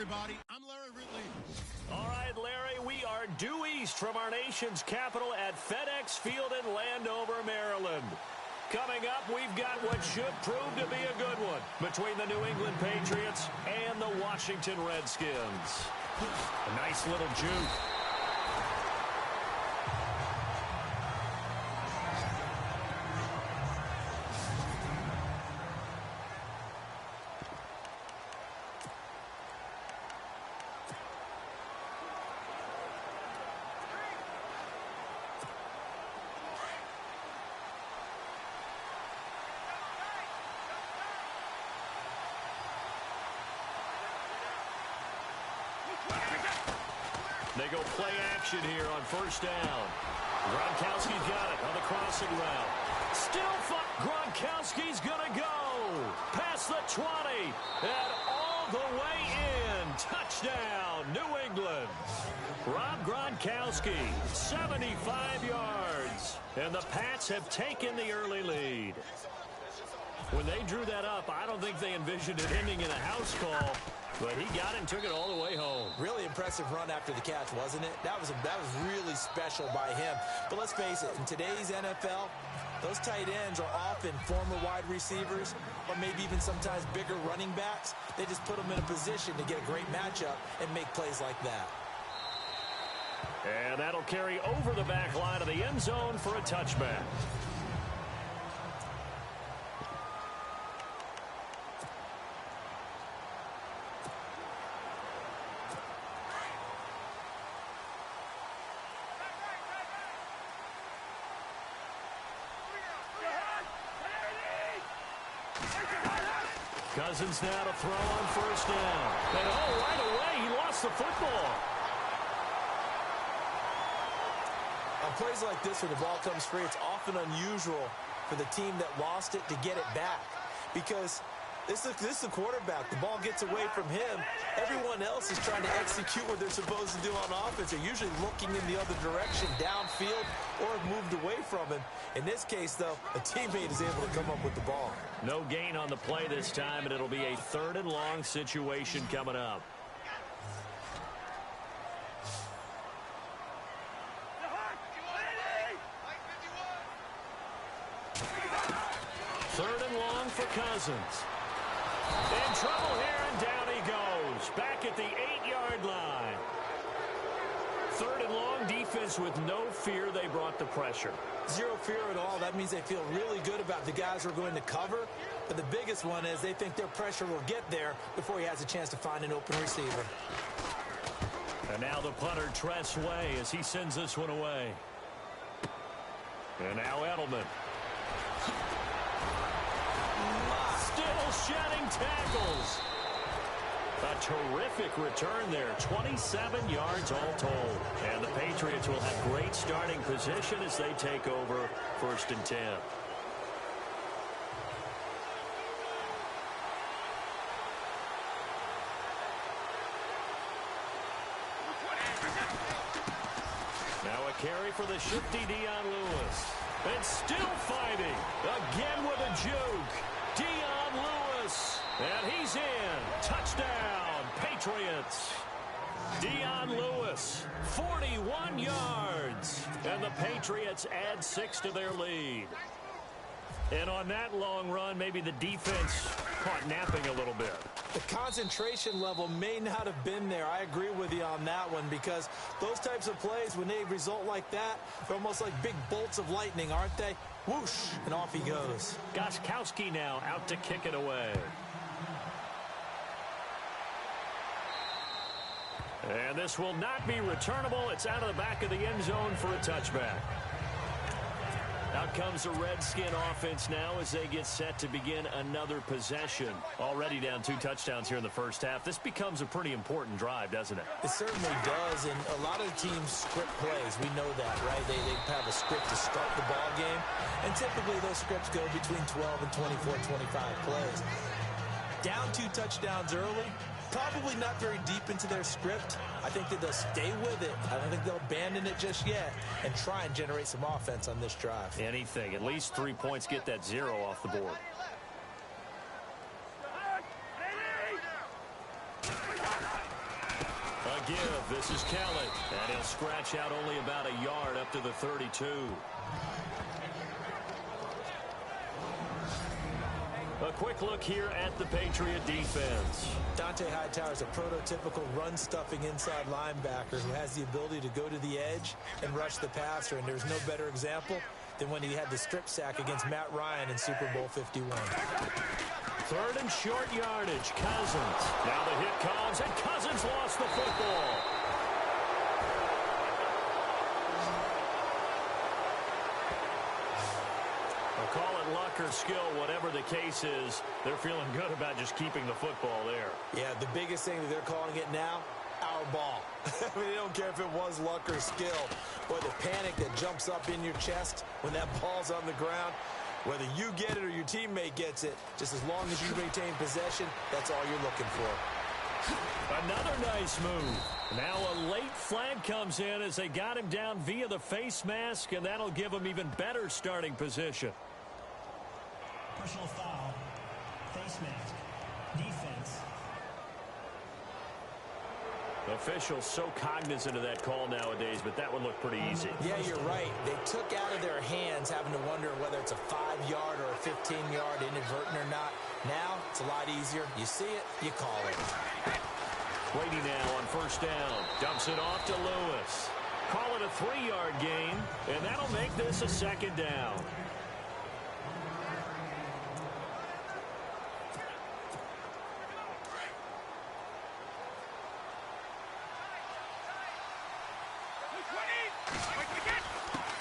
everybody. I'm Larry Ridley. All right, Larry, we are due east from our nation's capital at FedEx Field in Landover, Maryland. Coming up, we've got what should prove to be a good one between the New England Patriots and the Washington Redskins. A nice little juke. They go play action here on first down. Gronkowski's got it on the crossing route. Still fun. Gronkowski's going to go. Past the 20. And all the way in. Touchdown, New England. Rob Gronkowski, 75 yards. And the Pats have taken the early lead. When they drew that up, I don't think they envisioned it ending in a house call. But he got it and took it all the way home. Really impressive run after the catch, wasn't it? That was really special by him. But let's face it, in today's NFL, those tight ends are often former wide receivers or maybe even sometimes bigger running backs. They just put them in a position to get a great matchup and make plays like that. And that'll carry over the back line of the end zone for a touchback. Cousins now to throw on first down. And right away, he lost the football. On plays like this where the ball comes free, it's often unusual for the team that lost it to get it back. Because this is the quarterback. The ball gets away from him. Everyone else is trying to execute what they're supposed to do on offense. They're usually looking in the other direction, downfield, or have moved away from him. In this case, though, a teammate is able to come up with the ball. No gain on the play this time, and it'll be a 3rd and long situation coming up. Third and long for Cousins. In trouble here, and down he goes. Back at the 8-yard line. 3rd and long, defense with no fear. They brought the pressure. Zero fear at all. That means they feel really good about the guys who are going to cover. But the biggest one is they think their pressure will get there before he has a chance to find an open receiver. And now the punter Tress Way as he sends this one away. And now Edelman. Still shedding tackles. A terrific return there. 27 yards all told. And the Patriots will have great starting position as they take over 1st and 10. Now a carry for the shifty Dion Lewis. And still fighting. Again with a juke. Dion Lewis. And he's in. Touchdown, Patriots. Dion Lewis, 41 yards. And the Patriots add 6 to their lead. And on that long run, maybe the defense caught napping a little bit. The concentration level may not have been there. I agree with you on that one because those types of plays, when they result like that, they're almost like big bolts of lightning, aren't they? Whoosh, and off he goes. Gostkowski now out to kick it away. And this will not be returnable. It's out of the back of the end zone for a touchback. Out comes the Redskin offense now as they get set to begin another possession. Already down 2 touchdowns here in the first half. This becomes a pretty important drive, doesn't it? It certainly does, and a lot of the teams script plays. We know that, right? They have a script to start the ball game, and typically those scripts go between 12 and 24, 25 plays. Down 2 touchdowns early, probably not very deep into their script. I think that they'll stay with it. I don't think they'll abandon it just yet and try and generate some offense on this drive. Anything. At least 3 points, get that 0 off the board. give. This is Kelly. And he'll scratch out only about a yard up to the 32. A quick look here at the Patriot defense. Dante Hightower is a prototypical run-stuffing inside linebacker who has the ability to go to the edge and rush the passer, and there's no better example than when he had the strip sack against Matt Ryan in Super Bowl 51. Third and short yardage, Cousins. Now the hit comes, and Cousins lost the football. Call it luck or skill, whatever the case is, they're feeling good about just keeping the football there. Yeah, the biggest thing that they're calling it now, our ball. I mean, they don't care if it was luck or skill, or the panic that jumps up in your chest when that ball's on the ground. Whether you get it or your teammate gets it, just as long as you retain possession, that's all you're looking for. Another nice move. Now a late flag comes in as they got him down via the face mask, and that'll give him even better starting position. Personal foul, face mask, defense. Officials so cognizant of that call nowadays, but that one looked pretty easy. Yeah, you're right. They took out of their hands having to wonder whether it's a 5-yard or a 15-yard inadvertent or not. Now, it's a lot easier. You see it, you call it. Brady now on first down. Dumps it off to Lewis. Call it a 3-yard gain, and that'll make this a second down.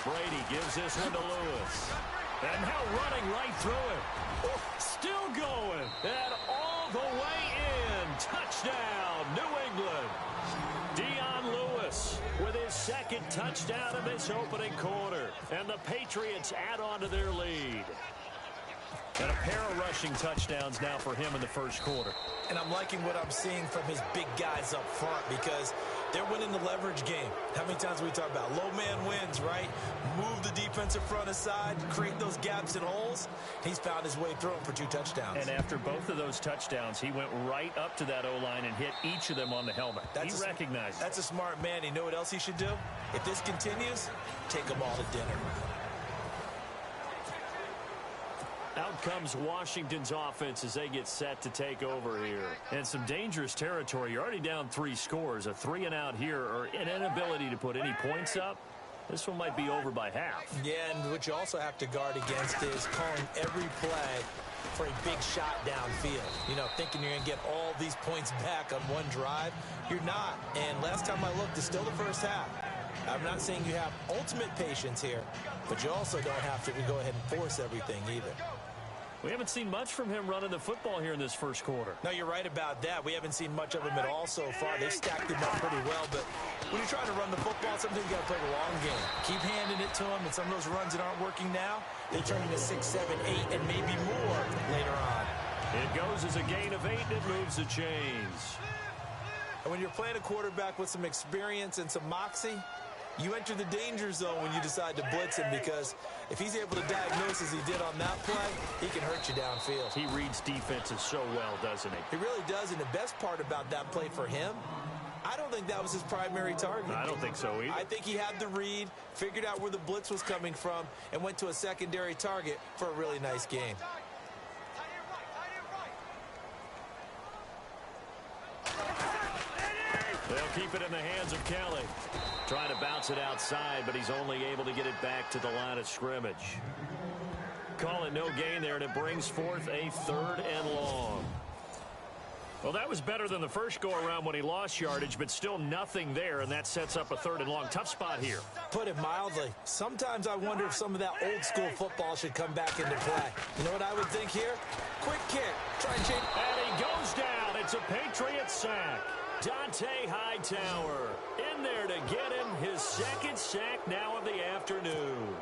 Brady gives this one to Lewis. And now running right through it. Oh, still going. And all the way in. Touchdown, New England. Dion Lewis with his second touchdown in this opening quarter. And the Patriots add on to their lead. And a pair of rushing touchdowns now for him in the first quarter. And I'm liking what I'm seeing from his big guys up front because they're winning the leverage game. How many times we talk about low man wins, right? Move the defensive front aside, create those gaps and holes. He's found his way through them for 2 touchdowns. And after both of those touchdowns, he went right up to that O-line and hit each of them on the helmet. He recognized it. That's a smart man. You know what else he should do? If this continues, take them all to dinner. Out comes Washington's offense as they get set to take over here. And some dangerous territory. You're already down 3 scores. A 3-and-out here or an inability to put any points up. This one might be over by half. Yeah, and what you also have to guard against is calling every play for a big shot downfield. You know, thinking you're going to get all these points back on one drive. You're not. And last time I looked, it's still the first half. I'm not saying you have ultimate patience here, but you also don't have to go ahead and force everything either. We haven't seen much from him running the football here in this first quarter. No, you're right about that. We haven't seen much of him at all so far. They've stacked him up pretty well, but when you're trying to run the football, sometimes you got to play the long game. Keep handing it to him, and some of those runs that aren't working now, they turn into 6, 7, 8, and maybe more later on. It goes as a gain of 8, and it moves the chains. And when you're playing a quarterback with some experience and some moxie, you enter the danger zone when you decide to blitz him, because if he's able to diagnose as he did on that play, he can hurt you downfield. He reads defenses so well, doesn't he? He really does, and the best part about that play for him, I don't think that was his primary target. I don't think so either. I think he had the read, figured out where the blitz was coming from, and went to a secondary target for a really nice game. They'll keep it in the hands of Kelly. Trying to bounce it outside, but he's only able to get it back to the line of scrimmage. Call it no gain there, and it brings forth a 3rd and long. Well, that was better than the first go-around when he lost yardage, but still nothing there, and that sets up a 3rd and long. Tough spot here. Put it mildly. Sometimes I wonder if some of that old-school football should come back into play. You know what I would think here? Quick kick. Try and change. And he goes down. It's a Patriot sack. Dante Hightower in there to get him his 2nd sack now of the afternoon.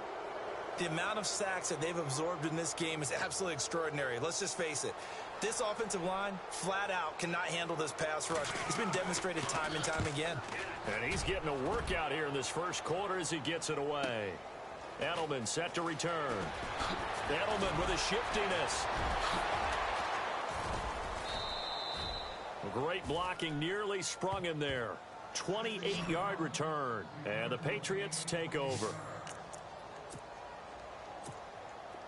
The amount of sacks that they've absorbed in this game is absolutely extraordinary. Let's just face it. This offensive line, flat out, cannot handle this pass rush. It's been demonstrated time and time again. And he's getting a workout here in this first quarter as he gets it away. Edelman set to return. Edelman with a shiftiness. Great blocking, nearly sprung him there. 28-yard return. And the Patriots take over.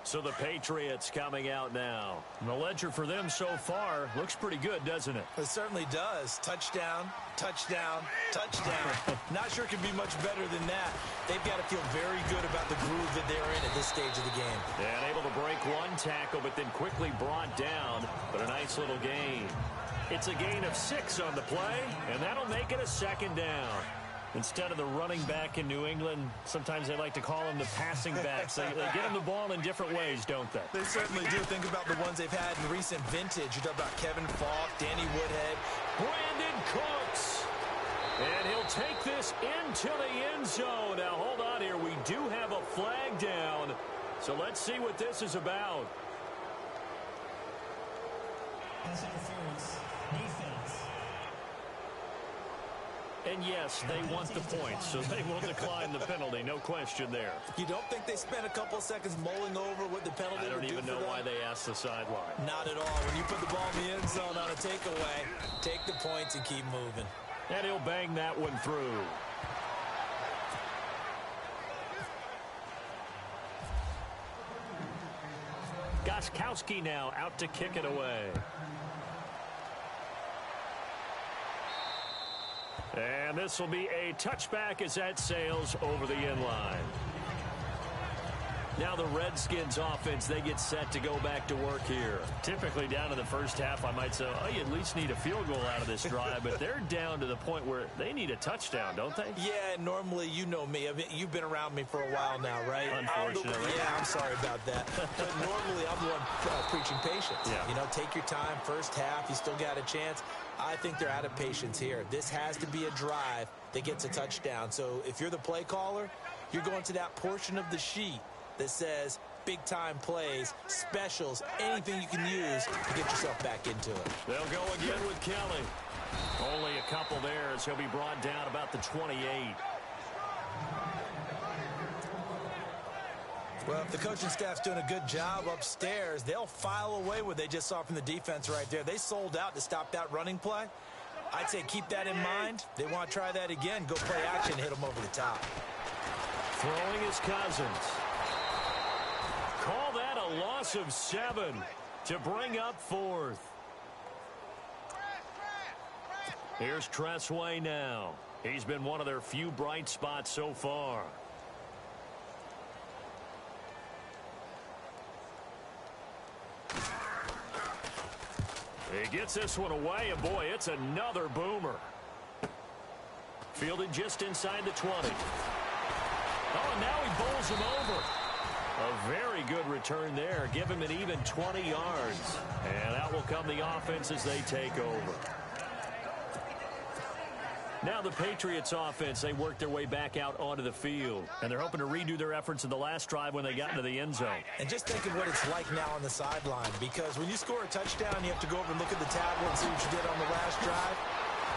So the Patriots coming out now. And the ledger for them so far looks pretty good, doesn't it? It certainly does. Touchdown, touchdown, touchdown. Not sure it can be much better than that. They've got to feel very good about the groove that they're in at this stage of the game. And able to break one tackle, but then quickly brought down. But a nice little gain. It's a gain of 6 on the play, and that'll make it a second down. Instead of the running back in New England, sometimes they like to call them the passing backs. They get them the ball in different ways, don't they? They certainly do. Think about the ones they've had in recent vintage. You talk about Kevin Falk, Danny Woodhead. Brandon Cooks. And he'll take this into the end zone. Now, hold on here. We do have a flag down. So let's see what this is about. Pass interference. Defense. And yes, they want the points, so they will decline the penalty. No question there. You don't think they spent a couple of seconds mulling over what the penalty would do for them? I don't even know why they asked the sideline. Not at all. When you put the ball in the end zone on a takeaway, take the points and keep moving. And he'll bang that one through. Gostkowski now out to kick it away. And this will be a touchback as that sails over the end line. Now the Redskins offense, they get set to go back to work here. Typically down in the first half, I might say, oh, you at least need a field goal out of this drive. But they're down to the point where they need a touchdown, don't they? Yeah, normally, you know me. You've been around me for a while now, right? Unfortunately. Yeah, I'm sorry about that. But normally, I'm the one preaching patience. Yeah. You know, take your time. First half, you still got a chance. I think they're out of patience here. This has to be a drive that gets a touchdown. So if you're the play caller, you're going to that portion of the sheet that says big-time plays, specials, anything you can use to get yourself back into it. They'll go again with Kelly. Only a couple there as he'll be brought down about the 28. Well, if the coaching staff's doing a good job upstairs, they'll file away what they just saw from the defense right there. They sold out to stop that running play. I'd say keep that in mind. They want to try that again. Go play action, hit them over the top. Throwing his Cousins. Call that a loss of 7 to bring up 4th. Here's Tressway now. He's been one of their few bright spots so far. He gets this one away, and boy, it's another boomer. Fielded just inside the 20. Oh, and now he bowls him over. A very good return there. Give him an even 20 yards. And out will come the offense as they take over. Now the Patriots offense, they work their way back out onto the field. And they're hoping to redo their efforts in the last drive when they got into the end zone. And just think of what it's like now on the sideline. Because when you score a touchdown, you have to go over and look at the tablet and see what you did on the last drive.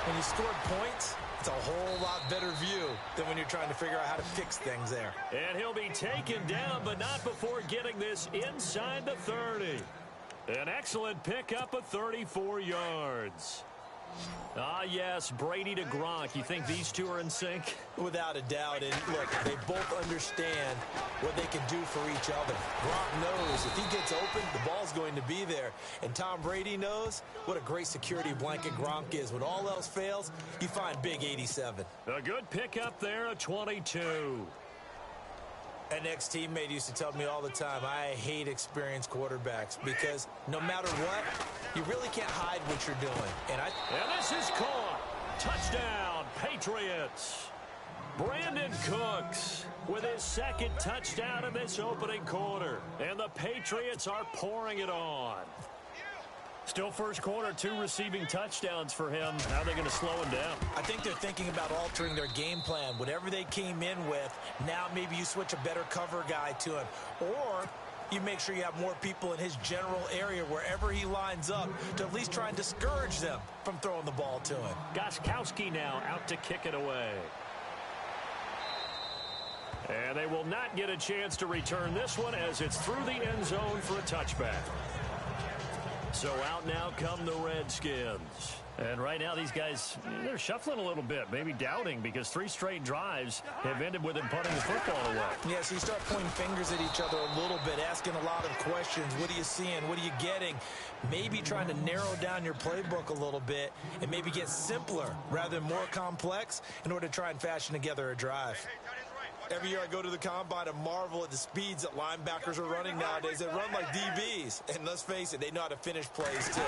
When you scored points, it's a whole lot better view than when you're trying to figure out how to fix things there. And he'll be taken down, but not before getting this inside the 30. An excellent pickup of 34 yards. Ah, yes, Brady to Gronk. You think these two are in sync? Without a doubt. And look, they both understand what they can do for each other. Gronk knows if he gets open, the ball's going to be there. And Tom Brady knows what a great security blanket Gronk is. When all else fails, you find Big 87. A good pickup there, a 22. An ex-teammate used to tell me all the time, I hate experienced quarterbacks because no matter what, you really can't hide what you're doing. And this is caught. Touchdown, Patriots. Brandon Cooks with his second touchdown in this opening quarter. And the Patriots are pouring it on. Still first quarter, 2 receiving touchdowns for him. How are they going to slow him down? I think they're thinking about altering their game plan. Whatever they came in with, now maybe you switch a better cover guy to him. Or you make sure you have more people in his general area wherever he lines up to at least try and discourage them from throwing the ball to him. Gostkowski now out to kick it away. And they will not get a chance to return this one as it's through the end zone for a touchback. So out now come the Redskins. And right now, these guys, they're shuffling a little bit, maybe doubting, because 3 straight drives have ended with him punting the football away. Yeah, so you start pointing fingers at each other a little bit, asking a lot of questions. What are you seeing? What are you getting? Maybe trying to narrow down your playbook a little bit and maybe get simpler rather than more complex in order to try and fashion together a drive. Every year I go to the combine and marvel at the speeds that linebackers are running nowadays. They run like DBs. And let's face it, they know how to finish plays too.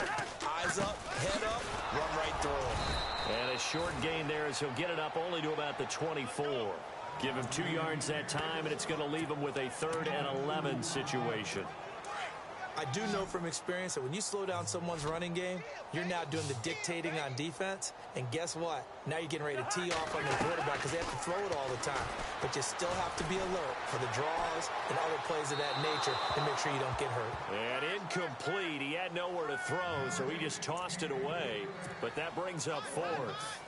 Eyes up, head up, run right through them. And a short gain there as he'll get it up only to about the 24. Give him 2 yards that time, and it's going to leave him with a 3rd and 11 situation. I do know from experience that when you slow down someone's running game, you're now doing the dictating on defense. And guess what? Now you're getting ready to tee off on your quarterback because they have to throw it all the time. But you still have to be alert for the draws and other plays of that nature and make sure you don't get hurt. And incomplete. He had nowhere to throw, so he just tossed it away. But that brings up 4th.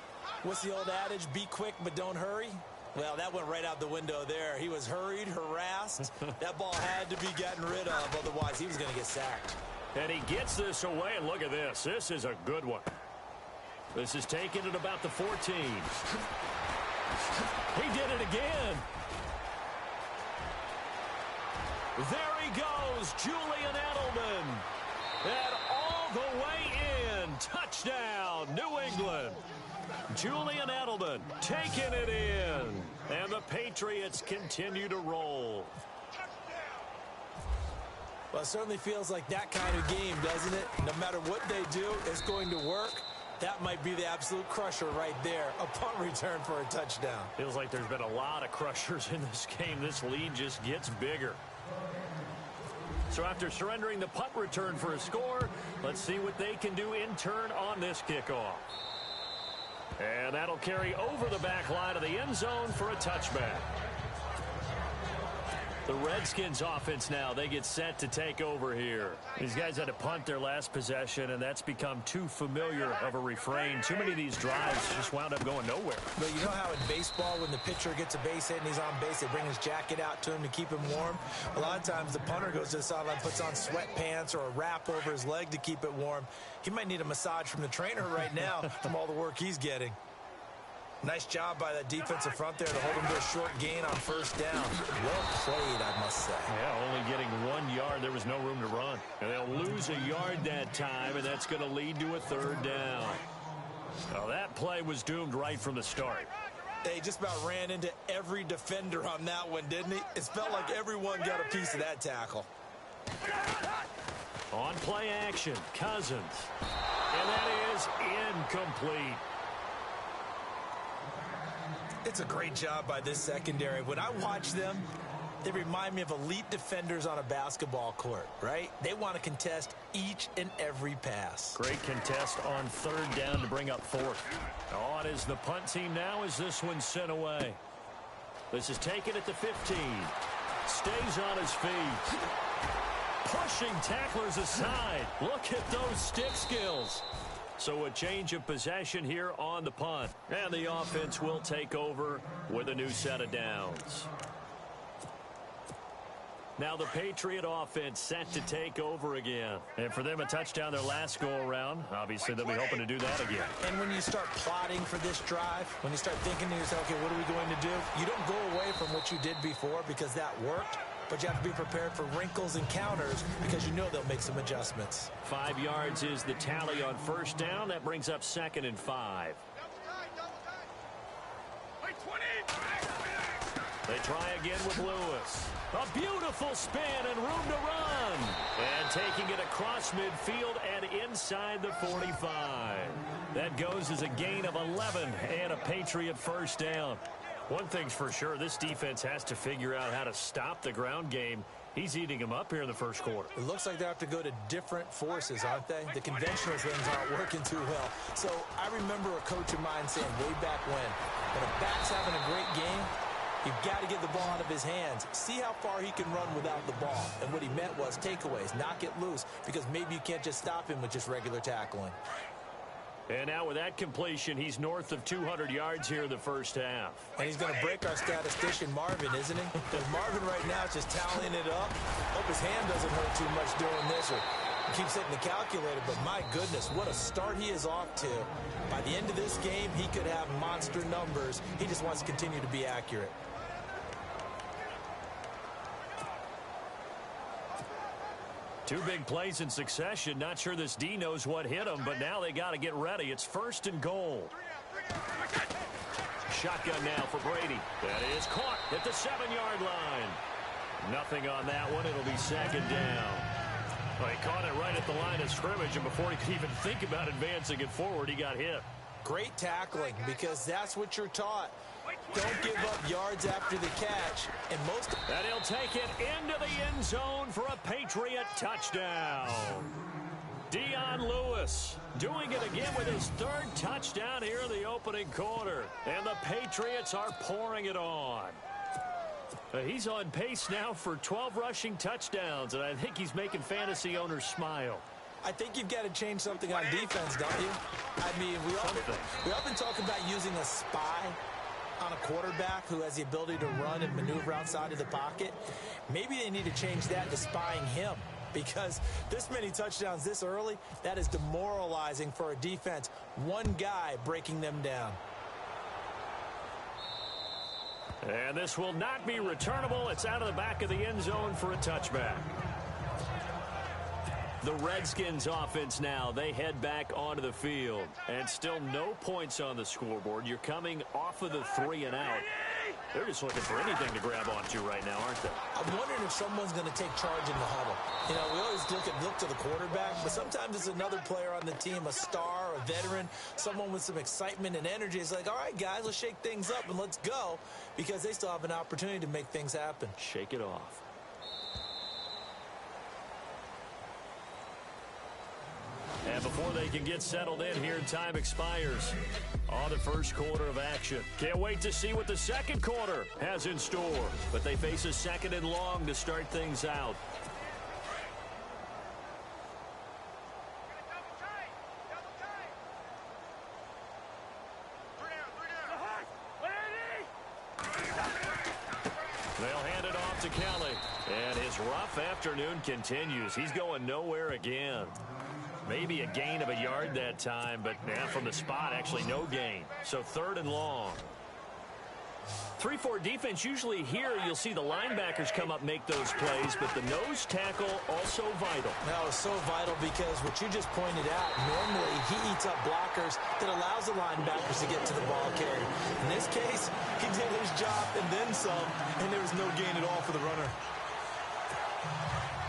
What's the old adage? Be quick, but don't hurry. Well, that went right out the window there. He was hurried, harassed. That ball had to be gotten rid of, otherwise he was going to get sacked. And he gets this away, and look at this. This is a good one. This is taken at about the 14. He did it again. There he goes, Julian Edelman. And all the way in. Touchdown, New England. Julian Edelman taking it in. And the Patriots continue to roll. Well, it certainly feels like that kind of game, doesn't it? No matter what they do, it's going to work. That might be the absolute crusher right there. A punt return for a touchdown. Feels like there's been a lot of crushers in this game. This lead just gets bigger. So after surrendering the punt return for a score, let's see what they can do in turn on this kickoff. And that'll carry over the back line of the end zone for a touchback. The Redskins offense now, they get set to take over here. These guys had to punt their last possession, and that's become too familiar of a refrain. Too many of these drives just wound up going nowhere. But you know how in baseball, when the pitcher gets a base hit and he's on base, they bring his jacket out to him to keep him warm? A lot of times the punter goes to the sideline, puts on sweatpants or a wrap over his leg to keep it warm. He might need a massage from the trainer right now from all the work he's getting. Nice job by that defensive front there to hold him to a short gain on first down. Well played, I must say. Yeah, only getting 1 yard. There was no room to run. And they'll lose a yard that time, and that's going to lead to a 3rd down. Well, that play was doomed right from the start. They just about ran into every defender on that one, didn't he? It felt like everyone got a piece of that tackle. On play action, Cousins. And that is incomplete. It's a great job by this secondary. When I watch them, they remind me of elite defenders on a basketball court, right? They want to contest each and every pass. Great contest on 3rd down to bring up 4th. On is the punt team now as this one's sent away. This is taken at the 15. Stays on his feet. Pushing tacklers aside. Look at those stick skills. So a change of possession here on the punt. And the offense will take over with a new set of downs. Now the Patriot offense set to take over again. And for them, a touchdown their last go-around. Obviously, they'll be hoping to do that again. And when you start plotting for this drive, when you start thinking to yourself, okay, what are we going to do? You don't go away from what you did before because that worked. But you have to be prepared for wrinkles and counters because you know they'll make some adjustments. 5 yards is the tally on first down. That brings up 2nd and 5. They try again with Lewis. A beautiful spin and room to run. And taking it across midfield and inside the 45. That goes as a gain of 11 and a Patriot first down. One thing's for sure, this defense has to figure out how to stop the ground game. He's eating them up here in the first quarter. It looks like they have to go to different forces, aren't they? The conventional things aren't working too well. So I remember a coach of mine saying way back when a back's having a great game, you've got to get the ball out of his hands. See how far he can run without the ball. And what he meant was takeaways, knock it loose, because maybe you can't just stop him with just regular tackling. And now with that completion, he's north of 200 yards here in the first half. And he's going to break our statistician Marvin, isn't he? Because Marvin right now is just tallying it up. Hope his hand doesn't hurt too much doing this, or Keeps hitting the calculator, but my goodness, what a start he is off to. By the end of this game, he could have monster numbers. He just wants to continue to be accurate. Two big plays in succession. Not sure this D knows what hit him, but now they got to get ready. It's 1st and goal. Shotgun now for Brady. That is caught at the 7-yard line. Nothing on that one. It'll be 2nd down. Well, he caught it right at the line of scrimmage, and before he could even think about advancing it forward, he got hit. Great tackling, because that's what you're taught. Don't give up yards after the catch. And he'll take it into the end zone for a Patriot touchdown. Dion Lewis doing it again with his 3rd touchdown here in the opening quarter. And the Patriots are pouring it on. He's on pace now for 12 rushing touchdowns, and I think he's making fantasy owners smile. I think you've got to change something on defense, don't you? I mean, we often talk about using a spy on a quarterback who has the ability to run and maneuver outside of the pocket. Maybe they need to change that to spying him, because this many touchdowns this early, that is demoralizing for a defense. One guy breaking them down. And this will not be returnable. It's out of the back of the end zone for a touchback. The Redskins offense now, they head back onto the field. And still no points on the scoreboard. You're coming off of the 3 and out. They're just looking for anything to grab onto right now, aren't they? I'm wondering if someone's going to take charge in the huddle. You know, we always look to the quarterback, but sometimes it's another player on the team, a star, a veteran, someone with some excitement and energy. It's like, all right, guys, let's shake things up and let's go, because they still have an opportunity to make things happen. Shake it off. And before they can get settled in here, time expires on the 1st quarter of action. Can't wait to see what the 2nd quarter has in store. But they face a 2nd and long to start things out. They'll hand it off to Kelly. And his rough afternoon continues. He's going nowhere again. Maybe a gain of a yard that time, but from the spot, actually no gain. So 3rd and long. 3-4 defense, usually here you'll see the linebackers come up, make those plays, but the nose tackle also vital. That was so vital, because what you just pointed out, normally he eats up blockers that allows the linebackers to get to the ball carrier. In this case, he did his job and then some, and there was no gain at all for the runner.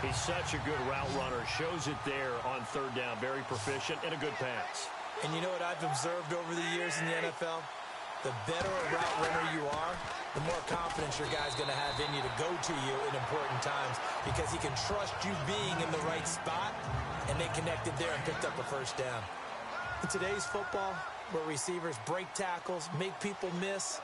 He's such a good route runner. Shows it there on 3rd down. Very proficient and a good pass. And you know what I've observed over the years in the NFL? The better a route runner you are, the more confidence your guy's going to have in you to go to you in important times, because he can trust you being in the right spot, and they connected there and picked up a 1st down. In today's football, where receivers break tackles, make people miss,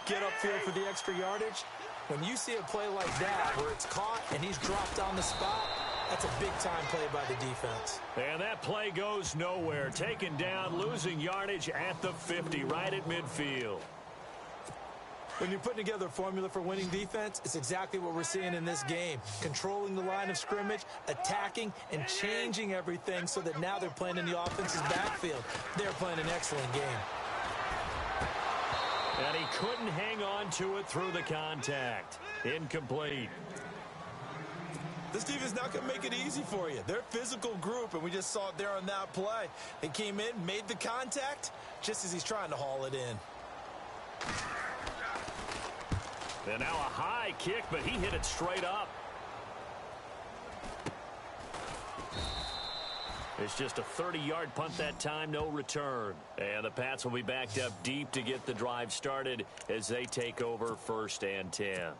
get upfield for the extra yardage, when you see a play like that where it's caught and he's dropped on the spot, that's a big-time play by the defense. And that play goes nowhere. Taken down, losing yardage at the 50, right at midfield. When you're putting together a formula for winning defense, it's exactly what we're seeing in this game. Controlling the line of scrimmage, attacking, and changing everything so that now they're playing in the offense's backfield. They're playing an excellent game. And he couldn't hang on to it through the contact. Incomplete. This defense not going to make it easy for you. They're a physical group, and we just saw it there on that play. They came in, made the contact, just as he's trying to haul it in. And now a high kick, but he hit it straight up. It's just a 30-yard punt that time, no return. And the Pats will be backed up deep to get the drive started as they take over 1st and 10.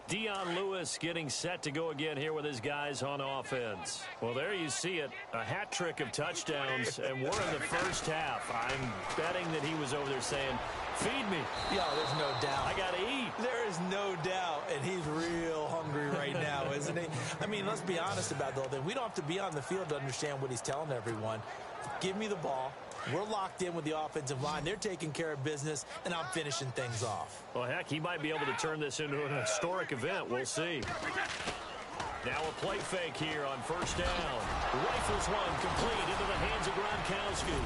Dion Lewis getting set to go again here with his guys on offense. Well, there you see it, a hat trick of touchdowns, and we're in the 1st half. I'm betting that he was over there saying, feed me. Yeah, there's no doubt. I got to eat. There is no doubt, and he's real hungry right now, isn't he? I mean, let's be honest about the whole thing. We don't have to be on the field to understand what he's telling everyone. Give me the ball. We're locked in with the offensive line. They're taking care of business, and I'm finishing things off. Well, heck, he might be able to turn this into an historic event. We'll see. Now a play fake here on first down. Rifles one complete into the hands of Gronkowski.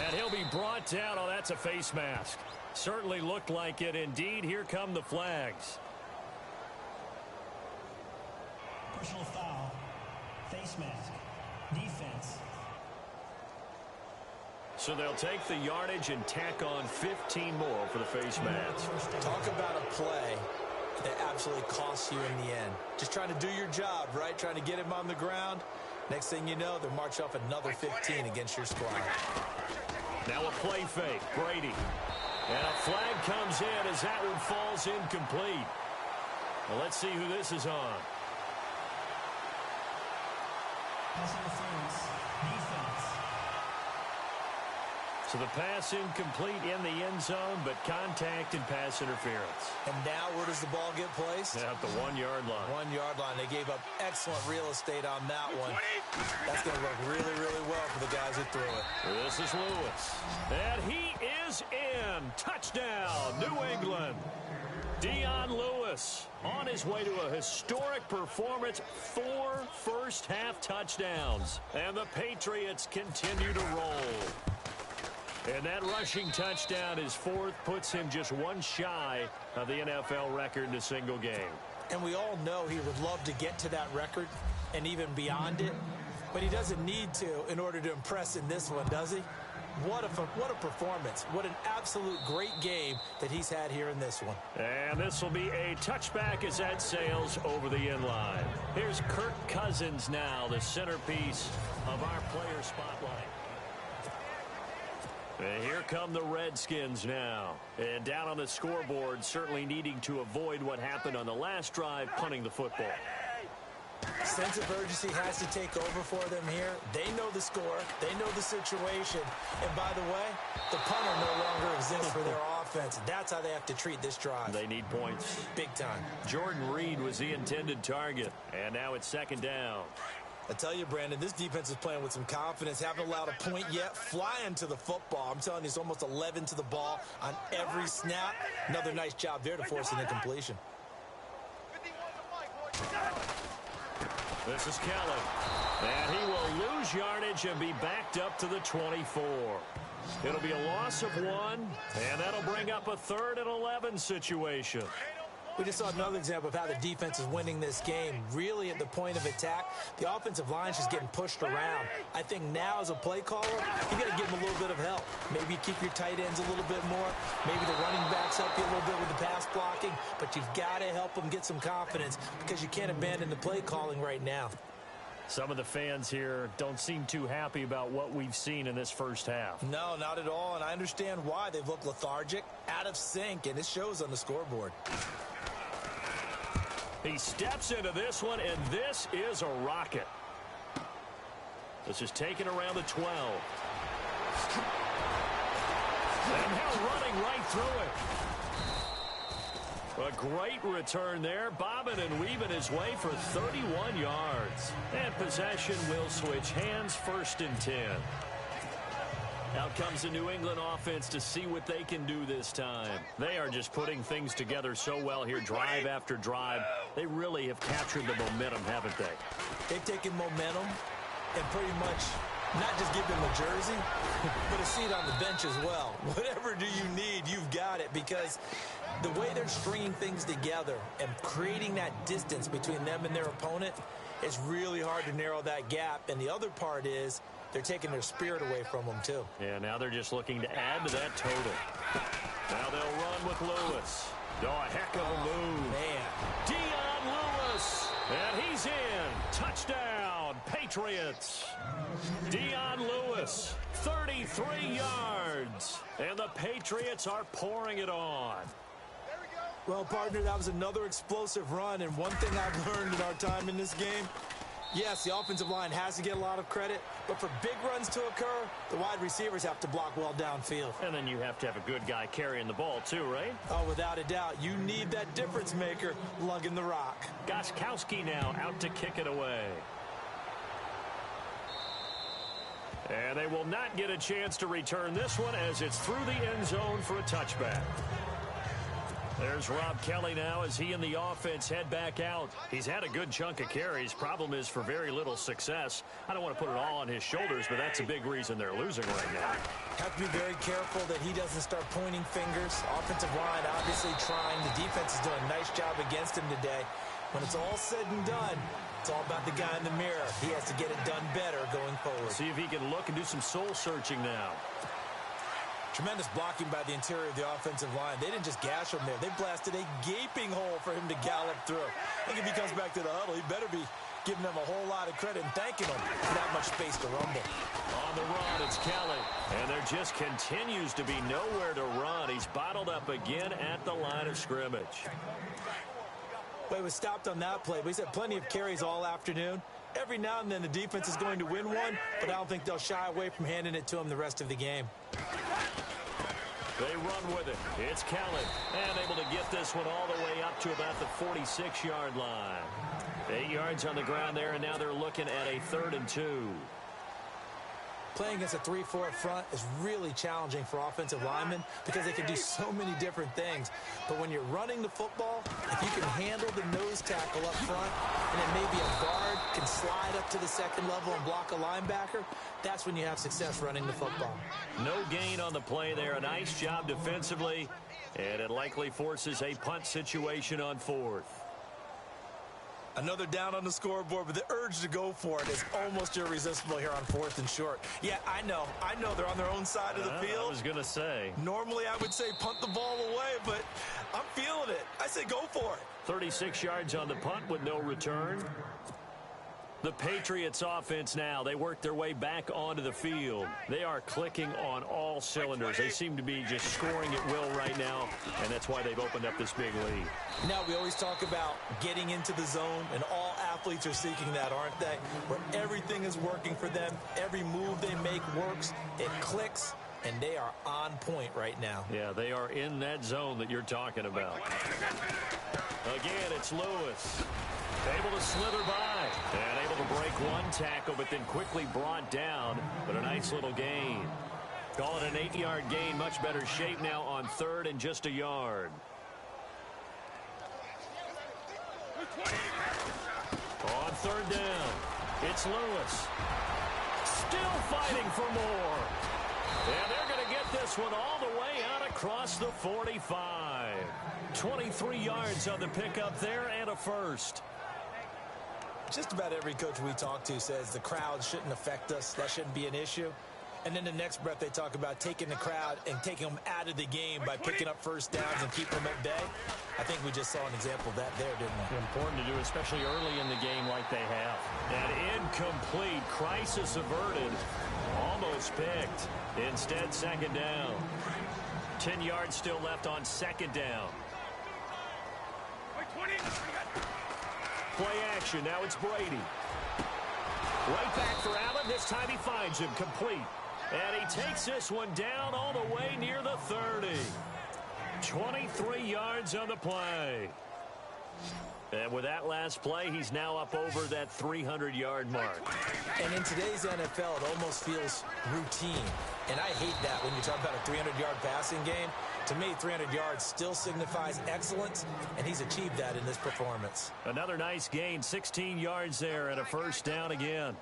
And he'll be brought down. Oh, that's a face mask. Certainly looked like it. Indeed, here come the flags. Personal foul. Face mask. Defense. So they'll take the yardage and tack on 15 more for the face mask. Talk about a play that absolutely costs you in the end. Just trying to do your job, right? Trying to get him on the ground. Next thing you know, they'll march off another 15 against your squad. Now a play fake. Brady. And a flag comes in as that one falls incomplete. Well, let's see who this is on. Pass interference. Defense. So the pass incomplete in the end zone, but contact and pass interference. And now where does the ball get placed? At the 1 yard line. 1 yard line. They gave up excellent real estate on that one. That's going to work really, really well for the guys who threw it. This is Lewis. And he is in. Touchdown, New England. Dion Lewis on his way to a historic performance. 4 first-half touchdowns. And the Patriots continue to roll. And that rushing touchdown, his 4th, puts him just one shy of the NFL record in a single game. And we all know he would love to get to that record and even beyond it. But he doesn't need to in order to impress in this one, does he? What a performance. What an absolute great game that he's had here in this one. And this will be a touchback as that sails over the end line. Here's Kirk Cousins now, the centerpiece of our player spotlight. And here come the Redskins now. And down on the scoreboard, certainly needing to avoid what happened on the last drive, punting the football. Sense of urgency has to take over for them here. They know the score. They know the situation. And by the way, the punter no longer exists for their offense. That's how they have to treat this drive. They need points. Big time. Jordan Reed was the intended target. And now it's second down. I tell you, Brandon, this defense is playing with some confidence. Haven't allowed a point yet. Flying to the football. I'm telling you, it's almost 11 to the ball on every snap. Another nice job there to force an incompletion. This is Kelly. And he will lose yardage and be backed up to the 24. It'll be a loss of 1, and that'll bring up a 3rd and 11 situation. We just saw another example of how the defense is winning this game. Really at the point of attack, the offensive line is just getting pushed around. I think now as a play caller, you got to give them a little bit of help. Maybe keep your tight ends a little bit more. Maybe the running backs help you a little bit with the pass blocking. But you've got to help them get some confidence because you can't abandon the play calling right now. Some of the fans here don't seem too happy about what we've seen in this first half. No, not at all, and I understand why. They've looked lethargic, out of sync, and it shows on the scoreboard. He steps into this one, and this is a rocket. This is taken around the 12. And now running right through it. A great return there, bobbing and weaving his way for 31 yards. And possession will switch hands, 1st and 10. Out comes the New England offense to see what they can do this time. They are just putting things together so well here, drive after drive. They really have captured the momentum, haven't they? They've taken momentum and pretty much not just give them a jersey, but a seat on the bench as well. Whatever do you need, you've got it, because the way they're stringing things together and creating that distance between them and their opponent, it's really hard to narrow that gap. And the other part is they're taking their spirit away from them, too. Yeah, now they're just looking to add to that total. Now they'll run with Lewis. Oh, a heck of a move. Man. Dion Lewis. And he's in. Touchdown, Patriots. Dion Lewis, 33 yards. And the Patriots are pouring it on. Well, partner, that was another explosive run. And one thing I've learned in our time in this game, yes, the offensive line has to get a lot of credit, but for big runs to occur, the wide receivers have to block well downfield. And then you have to have a good guy carrying the ball too, right? Oh, without a doubt. You need that difference maker lugging the rock. Gostkowski now out to kick it away. And they will not get a chance to return this one as it's through the end zone for a touchback. There's Rob Kelly now as he and the offense head back out. He's had a good chunk of carries. Problem is for very little success. I don't want to put it all on his shoulders, but that's a big reason they're losing right now. Have to be very careful that he doesn't start pointing fingers. Offensive line obviously trying. The defense is doing a nice job against him today. When it's all said and done, it's all about the guy in the mirror. He has to get it done better going forward. See if he can look and do some soul searching now. Tremendous blocking by the interior of the offensive line. They didn't just gash him there. They blasted a gaping hole for him to gallop through. I think if he comes back to the huddle, he better be giving them a whole lot of credit and thanking them for that much space to rumble. On the run, it's Kelly. And there just continues to be nowhere to run. He's bottled up again at the line of scrimmage. But he was stopped on that play. But he's had plenty of carries all afternoon. Every now and then the defense is going to win one, but I don't think they'll shy away from handing it to him the rest of the game. They run with it. It's Kelly. And able to get this one all the way up to about the 46-yard line. 8 yards on the ground there, and now they're looking at a 3rd and 2. Playing against a 3-4 front is really challenging for offensive linemen because they can do so many different things. But when you're running the football, if you can handle the nose tackle up front, and then maybe a guard can slide up to the second level and block a linebacker, that's when you have success running the football. No gain on the play there. A nice job defensively, and it likely forces a punt situation on 4th. Another down on the scoreboard, but the urge to go for it is almost irresistible here on 4th and short. Yeah, I know they're on their own side of the field. I was going to say. Normally I would say punt the ball away, but I'm feeling it. I say go for it. 36 yards on the punt with no return. The Patriots offense now, they work their way back onto the field. They are clicking on all cylinders. They seem to be just scoring at will right now, and that's why they've opened up this big lead. Now, we always talk about getting into the zone, and all athletes are seeking that, aren't they? Where everything is working for them. Every move they make works. It clicks, and they are on point right now. Yeah, they are in that zone that you're talking about. Again, it's Lewis. Able to slither by and able to break one tackle, but then quickly brought down. But a nice little gain. Call it an 8-yard gain. Much better shape now on 3rd and just a yard. On 3rd down, it's Lewis. Still fighting for more. And they're going to get this one all the way out across the 45. 23 yards on the pickup there and a first. Just about every coach we talk to says the crowd shouldn't affect us. That shouldn't be an issue. And then the next breath they talk about taking the crowd and taking them out of the game by picking up first downs and keeping them at bay. I think we just saw an example of that there, didn't we? Important to do, especially early in the game like they have. And incomplete. Crisis averted. Almost picked. Instead, 2nd down. 10 yards still left on 2nd down. Play action. Now it's Brady. Right back for Allen. This time he finds him complete. And he takes this one down all the way near the 30. 23 yards on the play. And with that last play, he's now up over that 300-yard mark. And in today's NFL, it almost feels routine. And I hate that when you talk about a 300-yard passing game. To me, 300 yards still signifies excellence, and he's achieved that in this performance. Another nice gain, 16 yards there, and a first down again.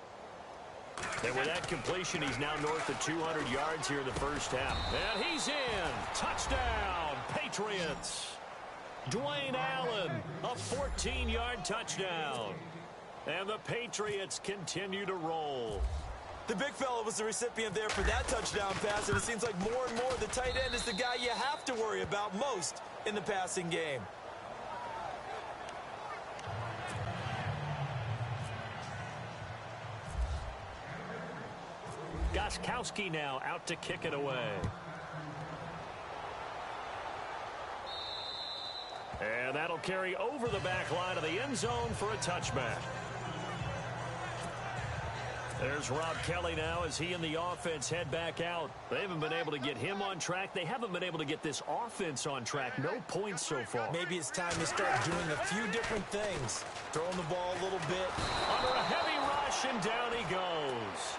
And with that completion, he's now north of 200 yards here in the first half. And he's in. Touchdown, Patriots. Dwayne Allen, a 14-yard touchdown. And the Patriots continue to roll. The big fella was the recipient there for that touchdown pass, and it seems like more and more the tight end is the guy you have to worry about most in the passing game. Gostkowski now out to kick it away. And that'll carry over the back line of the end zone for a touchback. There's Rob Kelly now as he and the offense head back out. They haven't been able to get him on track. They haven't been able to get this offense on track. No points so far. Maybe it's time to start doing a few different things. Throwing the ball a little bit. Under a heavy rush, and down he goes.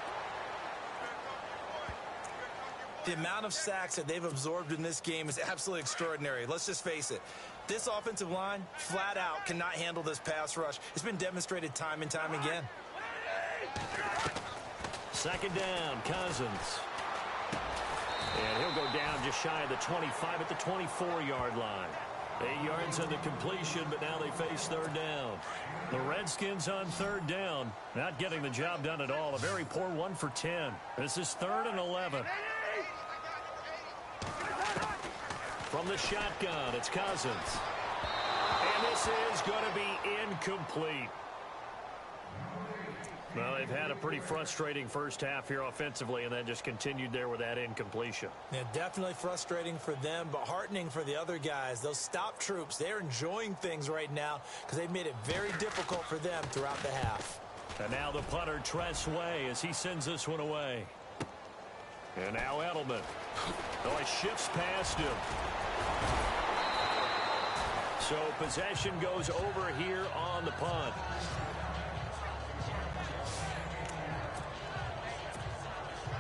The amount of sacks that they've absorbed in this game is absolutely extraordinary. Let's just face it. This offensive line, flat out, cannot handle this pass rush. It's been demonstrated time and time again. Second down, Cousins. And he'll go down just shy of the 25 at the 24-yard line. 8 yards on the completion, but now they face third down. The Redskins on third down, not getting the job done at all. A very poor 1 for 10. This is 3rd and 11. From the shotgun, it's Cousins. And this is going to be incomplete. Well, they've had a pretty frustrating first half here offensively, and then just continued there with that incompletion. Yeah, definitely frustrating for them, but heartening for the other guys. Those stop troops, they're enjoying things right now because they've made it very difficult for them throughout the half. And now the punter, Tress Way, as he sends this one away. And now Edelman. Oh, he shifts past him. So possession goes over here on the punt.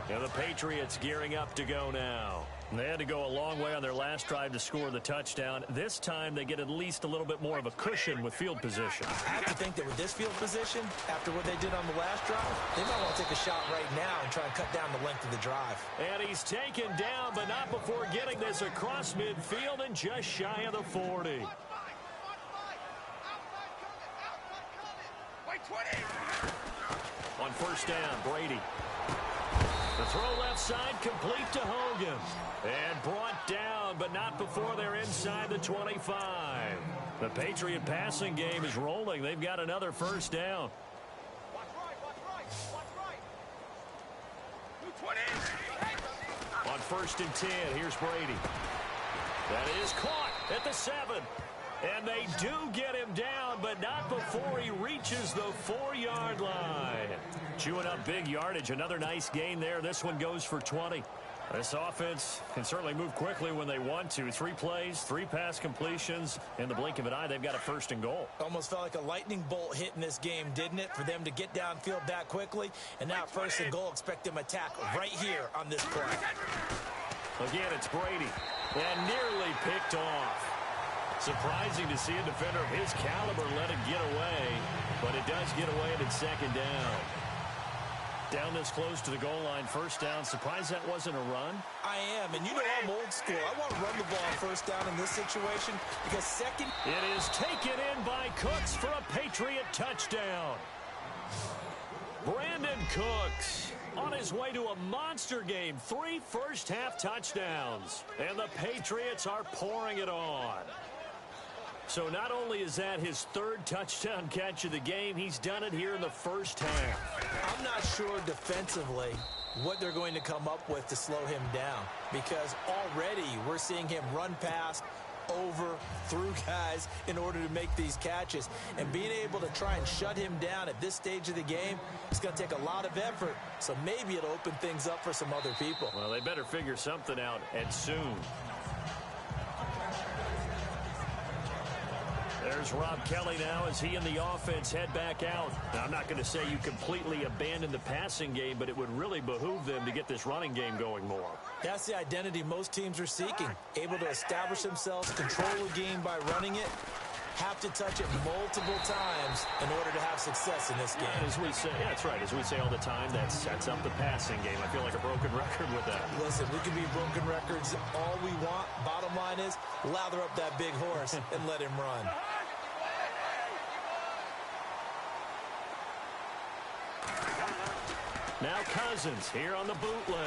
And the Patriots gearing up to go now. They had to go a long way on their last drive to score the touchdown. This time they get at least a little bit more of a cushion with field position. I have to think that with this field position, after what they did on the last drive, they might want to take a shot right now and try and cut down the length of the drive. And he's taken down, but not before getting this across midfield and just shy of the 40. On first down, Brady. The throw left side, complete to Hogan. And brought down, but not before they're inside the 25. The Patriot passing game is rolling. They've got another first down. On first and 10, here's Brady. That is caught at the 7. And they do get him down, but not before he reaches the 4-yard line. Chewing up big yardage. Another nice gain there. This one goes for 20. This offense can certainly move quickly when they want to. 3 plays, 3 pass completions. In the blink of an eye, they've got a first and goal. Almost felt like a lightning bolt hit in this game, didn't it? For them to get downfield that quickly. And now first and goal, expect them to attack right here on this play. Again, it's Brady. And nearly picked off. Surprising to see a defender of his caliber let it get away, but it does get away and it's second down. Down this close to the goal line, first down. Surprised that wasn't a run? I am, and you know I'm old school. I want to run the ball on first down in this situation because second... It is taken in by Cooks for a Patriot touchdown. Brandon Cooks on his way to a monster game. 3 first-half touchdowns, and the Patriots are pouring it on. So not only is that his 3rd touchdown catch of the game, he's done it here in the first half. I'm not sure defensively what they're going to come up with to slow him down because already we're seeing him run past, over, through guys in order to make these catches. And being able to try and shut him down at this stage of the game, it's going to take a lot of effort. So maybe it'll open things up for some other people. Well, they better figure something out, and soon. There's Rob Kelly now as he and the offense head back out. Now, I'm not going to say you completely abandon the passing game, but it would really behoove them to get this running game going more. That's the identity most teams are seeking. Able to establish themselves, control the game by running it, have to touch it multiple times in order to have success in this game. And as we say, yeah, that's right. As we say all the time, that sets up the passing game. I feel like a broken record with that. Listen, we can be broken records all we want. Bottom line is, lather up that big horse and let him run. Now Cousins here on the bootleg.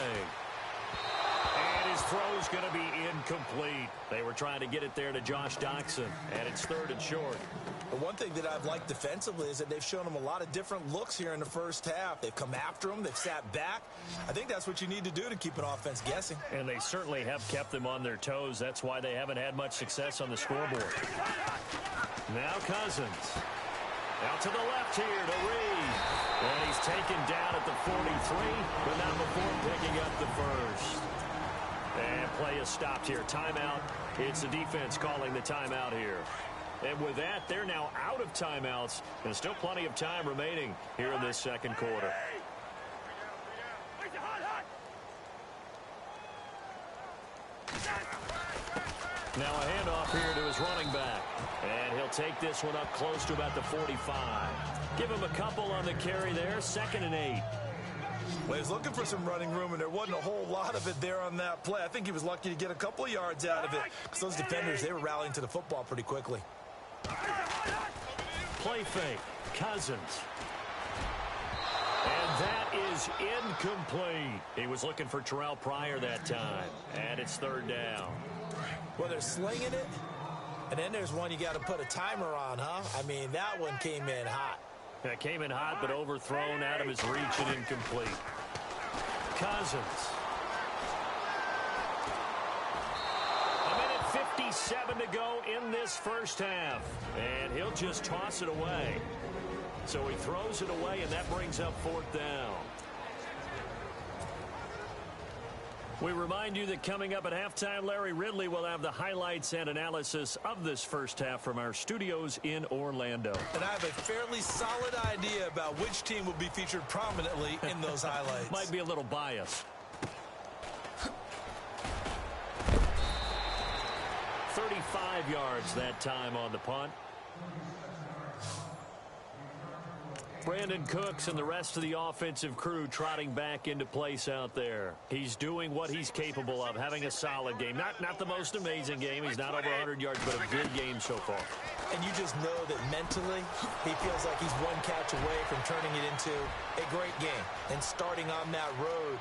And his throw's going to be incomplete. They were trying to get it there to Josh Doxson, and it's 3rd and short. The one thing that I've liked defensively is that they've shown him a lot of different looks here in the first half. They've come after him. They've sat back. I think that's what you need to do to keep an offense guessing. And they certainly have kept them on their toes. That's why they haven't had much success on the scoreboard. Now Cousins. Out to the left here to Reed. And he's taken down at the 43, but not before picking up the first. And play is stopped here. Timeout. It's the defense calling the timeout here. And with that, they're now out of timeouts. And still plenty of time remaining here in this second quarter. Now a handoff here to his running back. And he'll take this one up close to about the 45. Give him a couple on the carry there. 2nd and 8. Well, he was looking for some running room, and there wasn't a whole lot of it there on that play. I think he was lucky to get a couple of yards out of it because those defenders, they were rallying to the football pretty quickly. Play fake. Cousins. And that is incomplete. He was looking for Terrell Pryor that time. And it's 3rd down. Well, they're slinging it, and then there's one you got to put a timer on, huh? I mean, that one came in hot. That came in hot, but overthrown out of his reach and incomplete. Cousins. A minute 57 to go in this first half. And he'll just toss it away. So he throws it away, and that brings up 4th down. We remind you that coming up at halftime, Larry Ridley will have the highlights and analysis of this first half from our studios in Orlando. And I have a fairly solid idea about which team will be featured prominently in those highlights. Might be a little biased. 35 yards that time on the punt. Brandon Cooks and the rest of the offensive crew trotting back into place out there. He's doing what he's capable of, having a solid game. Not the most amazing game. He's not over 100 yards, but a good game so far. And you just know that mentally he feels like he's one catch away from turning it into a great game and starting on that road.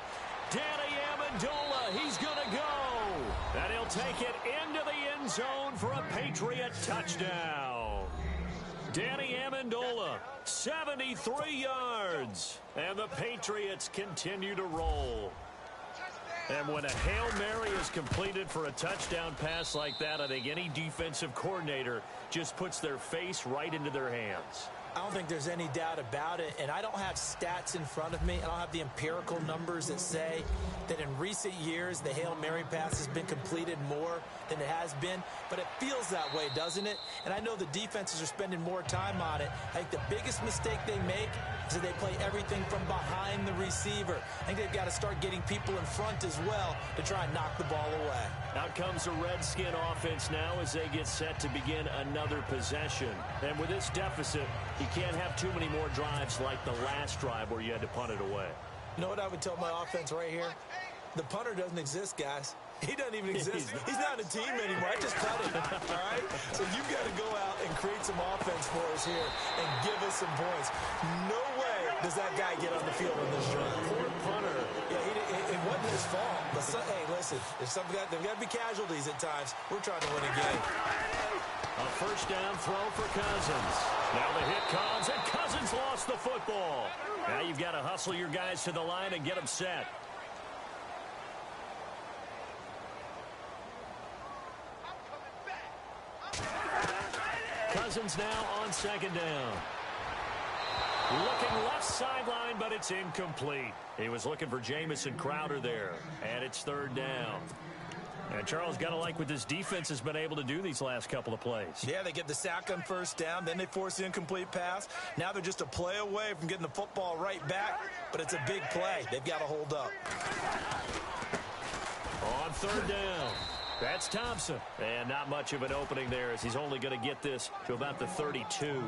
Danny Amendola, he's going to go. And he'll take it into the end zone for a Patriot touchdown. Danny Amendola, 73 yards. And the Patriots continue to roll. And when a Hail Mary is completed for a touchdown pass like that, I think any defensive coordinator just puts their face right into their hands. I don't think there's any doubt about it, and I don't have stats in front of me. I don't have the empirical numbers that say that in recent years the Hail Mary pass has been completed more than it has been, but it feels that way, doesn't it? And I know the defenses are spending more time on it. I think the biggest mistake they make is that they play everything from behind the receiver. I think they've got to start getting people in front as well to try and knock the ball away. Out comes the Redskin offense now as they get set to begin another possession. And with this deficit, you can't have too many more drives like the last drive where you had to punt it away. You know what I would tell my offense right here? The punter doesn't exist, guys. He doesn't even exist. He's not a team anymore. I just cut him, all right? So you've got to go out and create some offense for us here and give us some points. No way does that guy get on the field in this drive. Poor punter. Yeah, it wasn't his fault. But hey, listen, there's got to be casualties at times. We're trying to win a game. A first down throw for Cousins. Now the hit comes, and Cousins lost the football. Now you've got to hustle your guys to the line and get them set. Cousins now on second down. Looking left sideline, but it's incomplete. He was looking for Jamison Crowder there, and it's third down. And Charles, got to like what this defense has been able to do these last couple of plays. Yeah, they get the sack on first down, then they force the incomplete pass. Now they're just a play away from getting the football right back, but it's a big play. They've got to hold up. On third down, that's Thompson. And not much of an opening there as he's only going to get this to about the 32.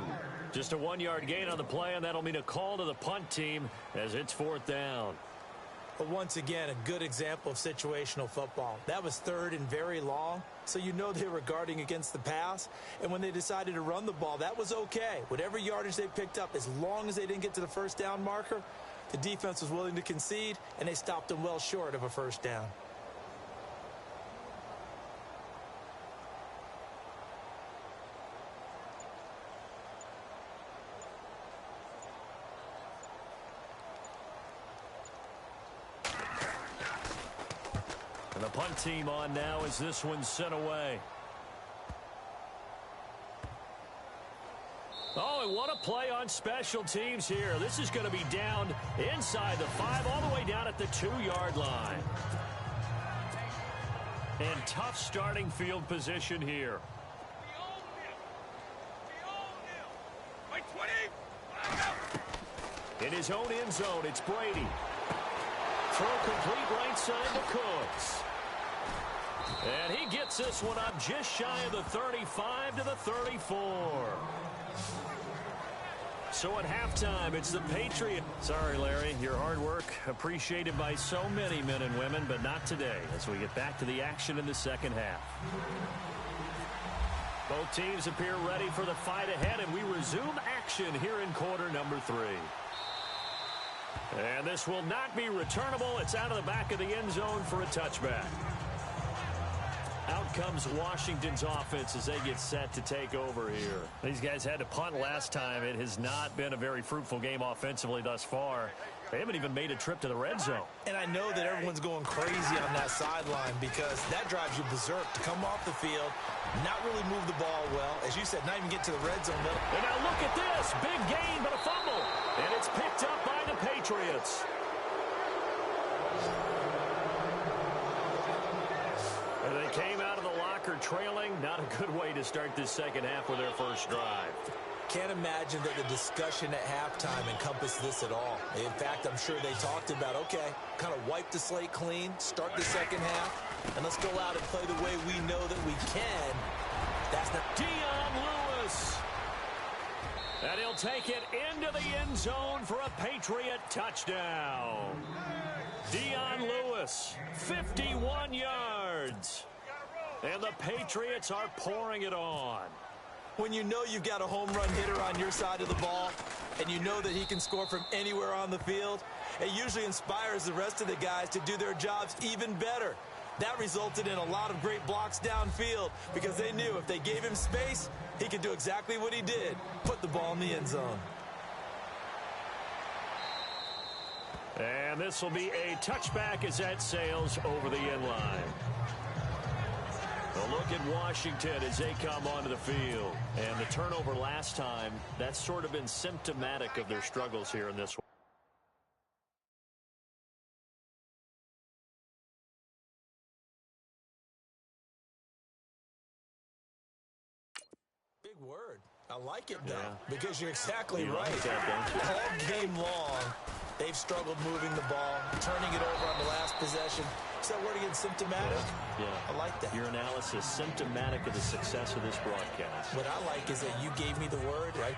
Just a 1-yard gain on the play, and that'll mean a call to the punt team as it's fourth down. But once again, a good example of situational football. That was third and very long, so you know they were guarding against the pass. And when they decided to run the ball, that was okay. Whatever yardage they picked up, as long as they didn't get to the first down marker, the defense was willing to concede, and they stopped them well short of a first down. And the punt team on now as this one's sent away. Oh, and what a play on special teams here. This is going to be down inside the 5, all the way down at the 2-yard line. And tough starting field position here. In his own end zone, it's Brady. Throw complete right side to Cooks. And he gets this one up just shy of the 35 to the 34. So at halftime, it's the Patriots. Sorry, Larry, your hard work appreciated by so many men and women, but not today as we get back to the action in the second half. Both teams appear ready for the fight ahead, and we resume action here in quarter number 3. And this will not be returnable. It's out of the back of the end zone for a touchback. Out comes Washington's offense as they get set to take over here. These guys had to punt last time. It has not been a very fruitful game offensively thus far. They haven't even made a trip to the red zone. And I know that everyone's going crazy on that sideline because that drives you berserk to come off the field, not really move the ball well. As you said, not even get to the red zone. And now look at this. Big gain, but a fumble. And it's picked up by the Patriots. And they came out of the locker trailing. Not a good way to start this second half with their first drive. Can't imagine that the discussion at halftime encompassed this at all. In fact, I'm sure they talked about, okay, kind of wipe the slate clean, start the second half, and let's go out and play the way we know that we can. That's not Dion Lewis. And he'll take it into the end zone for a Patriot touchdown. Dion Lewis, 51 yards. And the Patriots are pouring it on. When you know you've got a home run hitter on your side of the ball and you know that he can score from anywhere on the field, it usually inspires the rest of the guys to do their jobs even better. That resulted in a lot of great blocks downfield because they knew if they gave him space, he could do exactly what he did, put the ball in the end zone. And this will be a touchback as that sails over the end line. A look at Washington as they come onto the field. And the turnover last time, that's sort of been symptomatic of their struggles here in this one. Big word. I like it, though, because you're exactly You right. like that, don't you? All game long, they've struggled moving the ball, turning it over on the last possession. Is that word again, symptomatic? Yeah. I like that. Your analysis, symptomatic of the success of this broadcast. What I like is that you gave me the word, right?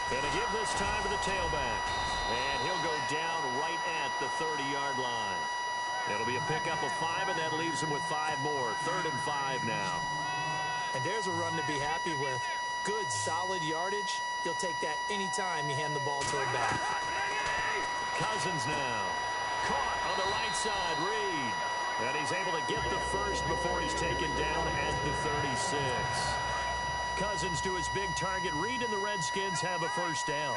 Gonna give this time to the tailback. And he'll go down right at the 30-yard line. It'll be a pickup of 5, and that leaves him with 5 more. 3rd and 5 now. And there's a run to be happy with. Good, solid yardage. He'll take that anytime you hand the ball to him back. Cousins now. Caught on the right side, Reed. And he's able to get the first before he's taken down at the 36. Cousins to his big target read, and the Redskins have a first down.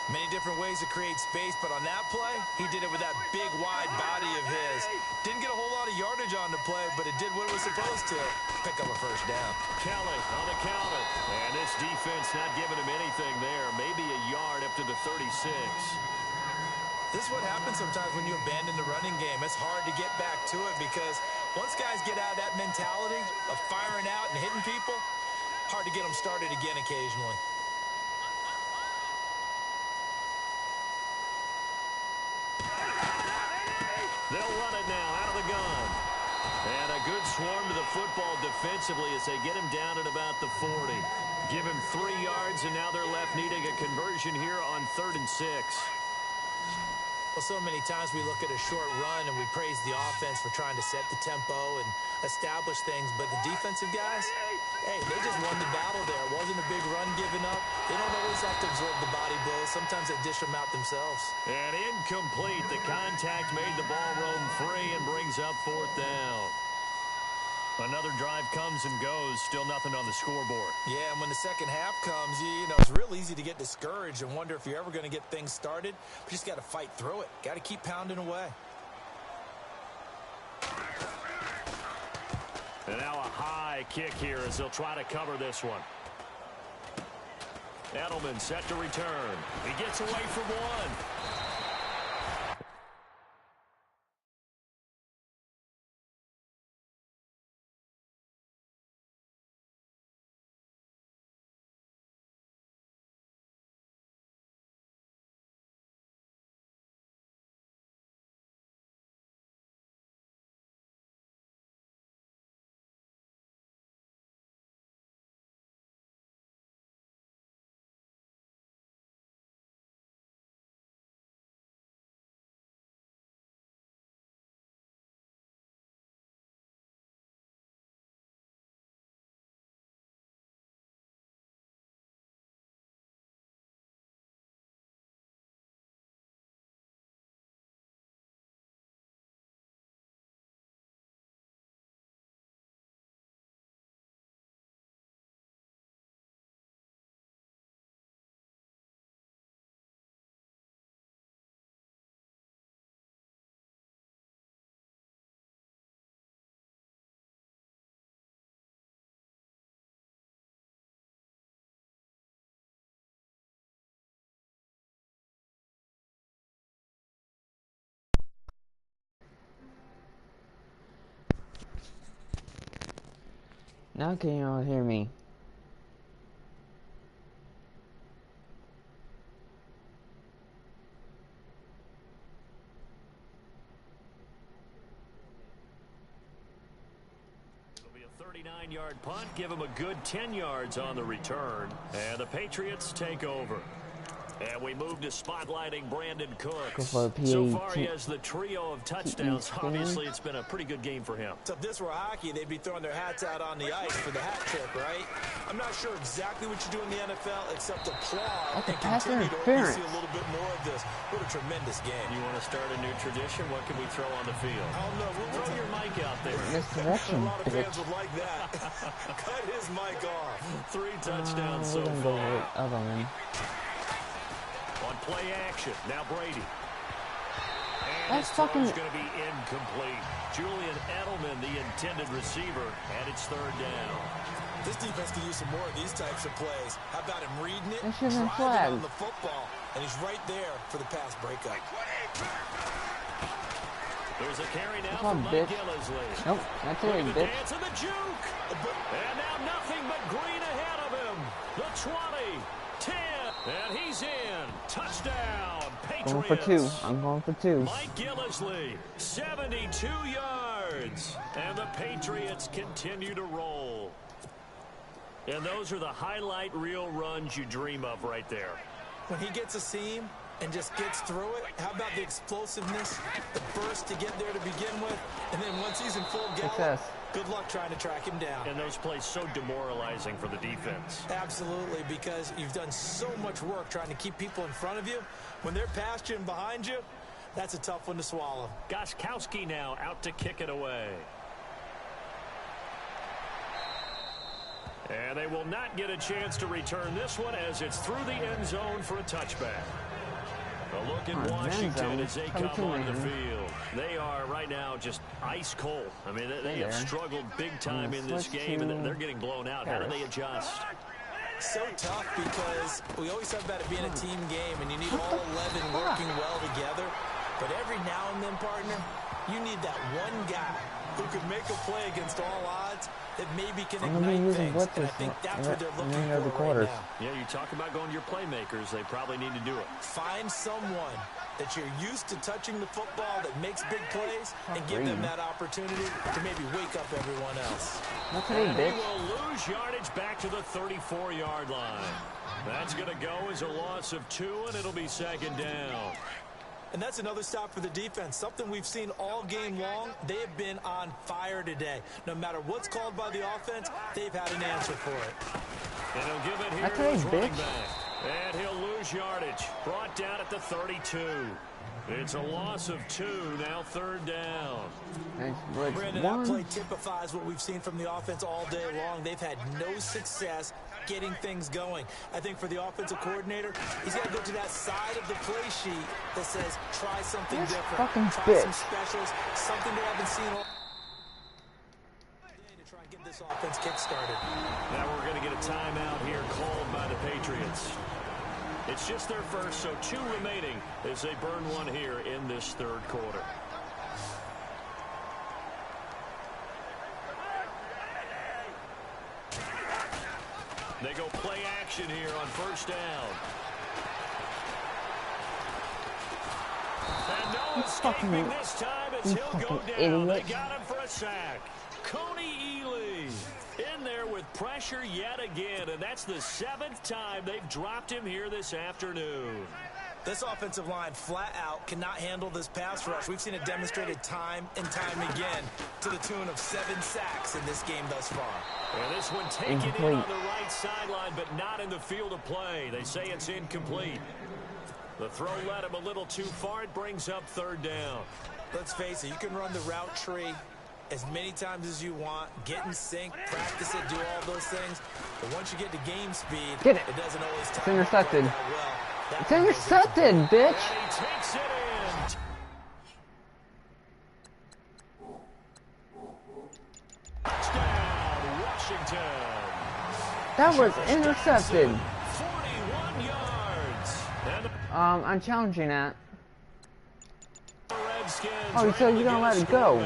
Many different ways to create space, but on that play, he did it with that big, wide body of his. Didn't get a whole lot of yardage on the play, but it did what it was supposed to. Pick up a first down. Kelly on the counter. And this defense not giving him anything there. Maybe a yard up to the 36. This is what happens sometimes when you abandon the running game. It's hard to get back to it because once guys get out of that mentality of firing out and hitting people, hard to get them started again occasionally. They'll run it now out of the gun. And a good swarm to the football defensively as they get him down at about the 40. Give him 3 yards, and now they're left needing a conversion here on 3rd and 6. Well, so many times we look at a short run and we praise the offense for trying to set the tempo and establish things, but the defensive guys, hey, they just won the battle there. It wasn't a big run given up. They don't always have to absorb the body blows. Sometimes they dish them out themselves. And incomplete. The contact made the ball roam free and brings up 4th down. Another drive comes and goes. Still nothing on the scoreboard. Yeah, and when the second half comes, you know, it's real easy to get discouraged and wonder if you're ever going to get things started. But you just got to fight through it. Got to keep pounding away. And now a high kick here as they'll try to cover this one. Edelman set to return. He gets away from one. Now can you all hear me? It'll be a 39-yard punt. Give them a good 10 yards on the return. And the Patriots take over. And we move to spotlighting Brandon Cooks. So far, he has the trio of touchdowns. Obviously, it's been a pretty good game for him. So if this were hockey, they'd be throwing their hats out on the ice for the hat trick, right? I'm not sure exactly what you do in the NFL except applaud and continue to see a little bit more of this. What a tremendous game. You want to start a new tradition? What can we throw on the field? I don't know. We'll throw your mic out there. A lot of fans would like that. Cut his mic off. 3 touchdowns so far. On play action, now Brady. And that's fucking going to be incomplete. Julian Edelman, the intended receiver, and it's 3rd down. This defense can use some more of these types of plays. How about him reading it, on driving the football, and he's right there for the pass breakup. There's a carry now from Mike Gillisley. Nope, that's it, bitch. Dance of the juke. And now nothing but green ahead of him. The 20, 10, and he's in. Touchdown, Patriots. Going for 2. I'm going for 2. Mike Gillisley, 72 yards. And the Patriots continue to roll. And those are the highlight reel runs you dream of right there. When he gets a seam and just gets through it, how about the explosiveness, the burst to get there to begin with, and then once he's in full gallop, good luck trying to track him down. And those plays so demoralizing for the defense. Absolutely, because you've done so much work trying to keep people in front of you. When they're past you and behind you, that's a tough one to swallow. Gostkowski now out to kick it away. And they will not get a chance to return this one as it's through the end zone for a touchback. A look at Washington as they come onto the field. They are right now just ice cold. I mean, they have struggled big time in this game, and they're getting blown out. How do they adjust? So tough because we always talk about it being a team game, and you need all 11 working well together. But every now and then, partner, you need that one guy who could make a play against all odds that maybe can ignite things. And I think that's what they're looking for right now. Yeah, you talk about going to your playmakers. They probably need to do it. Find someone that you're used to touching the football that makes big plays and give them that opportunity to maybe wake up everyone else. And they will lose yardage back to the 34-yard line. That's going to go as a loss of 2, and it'll be second down. And that's another stop for the defense, something we've seen all game long. They have been on fire today. No matter what's called by the offense, they've had an answer for it. And he'll give it here to his running back. And he'll lose yardage. Brought down at the 32. It's a loss of 2, now third down. Brandon, that play typifies what we've seen from the offense all day long. They've had no success getting things going. I think for the offensive coordinator, he's got to go to that side of the play sheet that says, try something different. Try some specials, something they haven't seen all day to try and get this offense kick-started. Now we're going to get a timeout here called by the Patriots. It's just their first, so 2 remaining as they burn one here in this third quarter. They go play action here on first down. And no escaping this time as he'll go down. They got him for a sack. Coney Ely in there with pressure yet again, and that's the 7th time they've dropped him here this afternoon. This offensive line flat out cannot handle this pass rush. We've seen it demonstrated time and time again to the tune of 7 sacks in this game thus far. And this one taken in on the right sideline, but not in the field of play. They say it's incomplete. The throw led him a little too far. It brings up third down. Let's face it, you can run the route tree as many times as you want, get in sync, practice it, do all those things. But once you get to game speed, it doesn't always time. It's intercepted. Well. It's intercepted, bitch. And he takes it in. Touchdown, Washington. That was intercepted. 41 yards. I'm challenging that. Redskins Oh, so you're gonna let it go?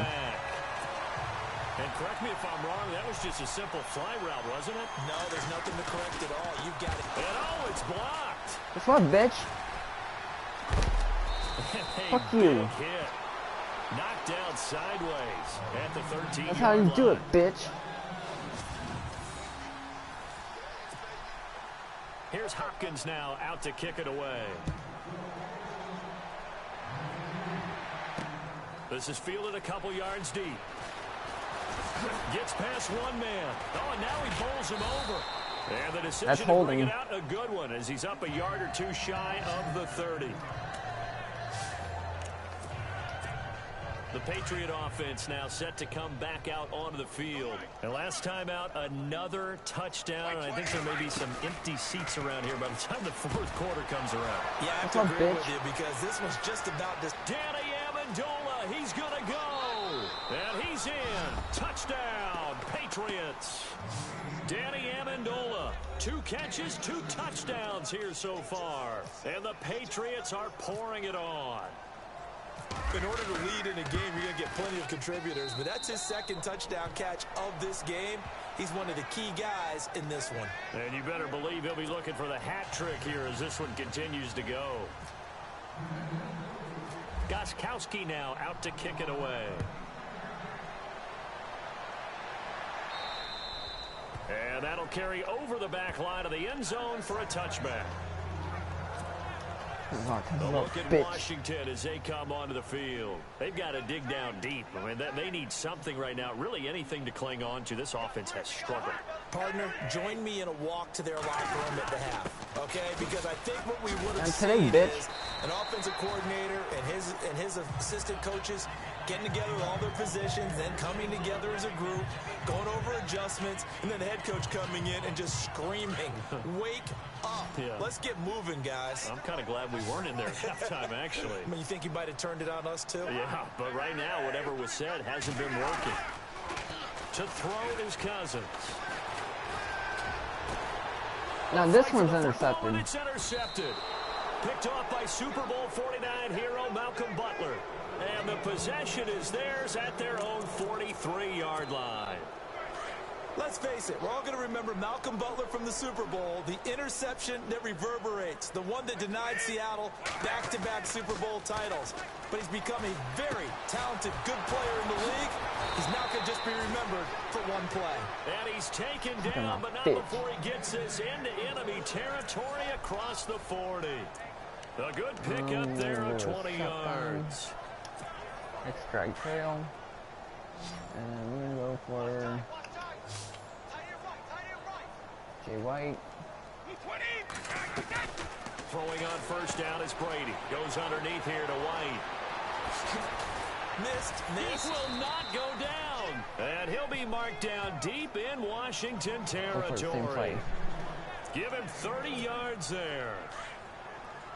And correct me if I'm wrong, that was just a simple fly route, wasn't it? No, there's nothing to correct at all. You've got it. And oh, it's blocked. Guess what, bitch? Fuck you. Hit. Knocked down sideways at the 13-yard That's how you do it, bitch. Here's Hopkins now out to kick it away. This is fielded a couple yards deep. Gets past one man. Oh, and now he bowls him over. And the decision to bring it out, a good one, as he's up a yard or 2 shy of the 30. The Patriot offense now set to come back out onto the field. And last time out, another touchdown. And I think there may be some empty seats around here by the time the 4th quarter comes around. Yeah, I have to agree with you because this was just about this. Danny Amendola, he's going to go. And he's in. Touchdown, Patriots. Danny Amendola, 2 catches, 2 touchdowns here so far. And the Patriots are pouring it on. In order to lead in a game, you're going to get plenty of contributors, but that's his 2nd touchdown catch of this game. He's one of the key guys in this one. And you better believe he'll be looking for the hat trick here as this one continues to go. Gostkowski now out to kick it away. And that'll carry over the back line of the end zone for a touchback. A look at Washington as they come onto the field. They've got to dig down deep. I mean, they need something right now, really anything to cling on to. This offense has struggled. Partner, join me in a walk to their locker room at the half, okay? Because I think what we would have today, seen bitch. is an offensive coordinator and his assistant coaches getting together with all their positions, then coming together as a group, going over adjustments, and then the head coach coming in and just screaming, "Wake up. Yeah. Let's get moving, guys." I'm kind of glad we weren't in there at halftime, actually. I mean, you think he might have turned it on us, too? Yeah, but right now, whatever was said hasn't been working. To throw is Cousins. Now this one's intercepted. It's intercepted. Picked off by Super Bowl 49 hero Malcolm Butler. And the possession is theirs at their own 43-yard line. Let's face it, we're all going to remember Malcolm Butler from the Super Bowl, the interception that reverberates, the one that denied Seattle back-to-back Super Bowl titles. But he's become a very talented, good player in the league. He's not going to just be remembered for one play. And he's taken down, but not before he gets this into enemy territory across the 40. A good pickup there of 20 yards. Next strike trail. And we're going to go for Jay White. Throwing on first down is Brady. Goes underneath here to White. Missed. He will not go down. And he'll be marked down deep in Washington territory. Give him 30 yards there.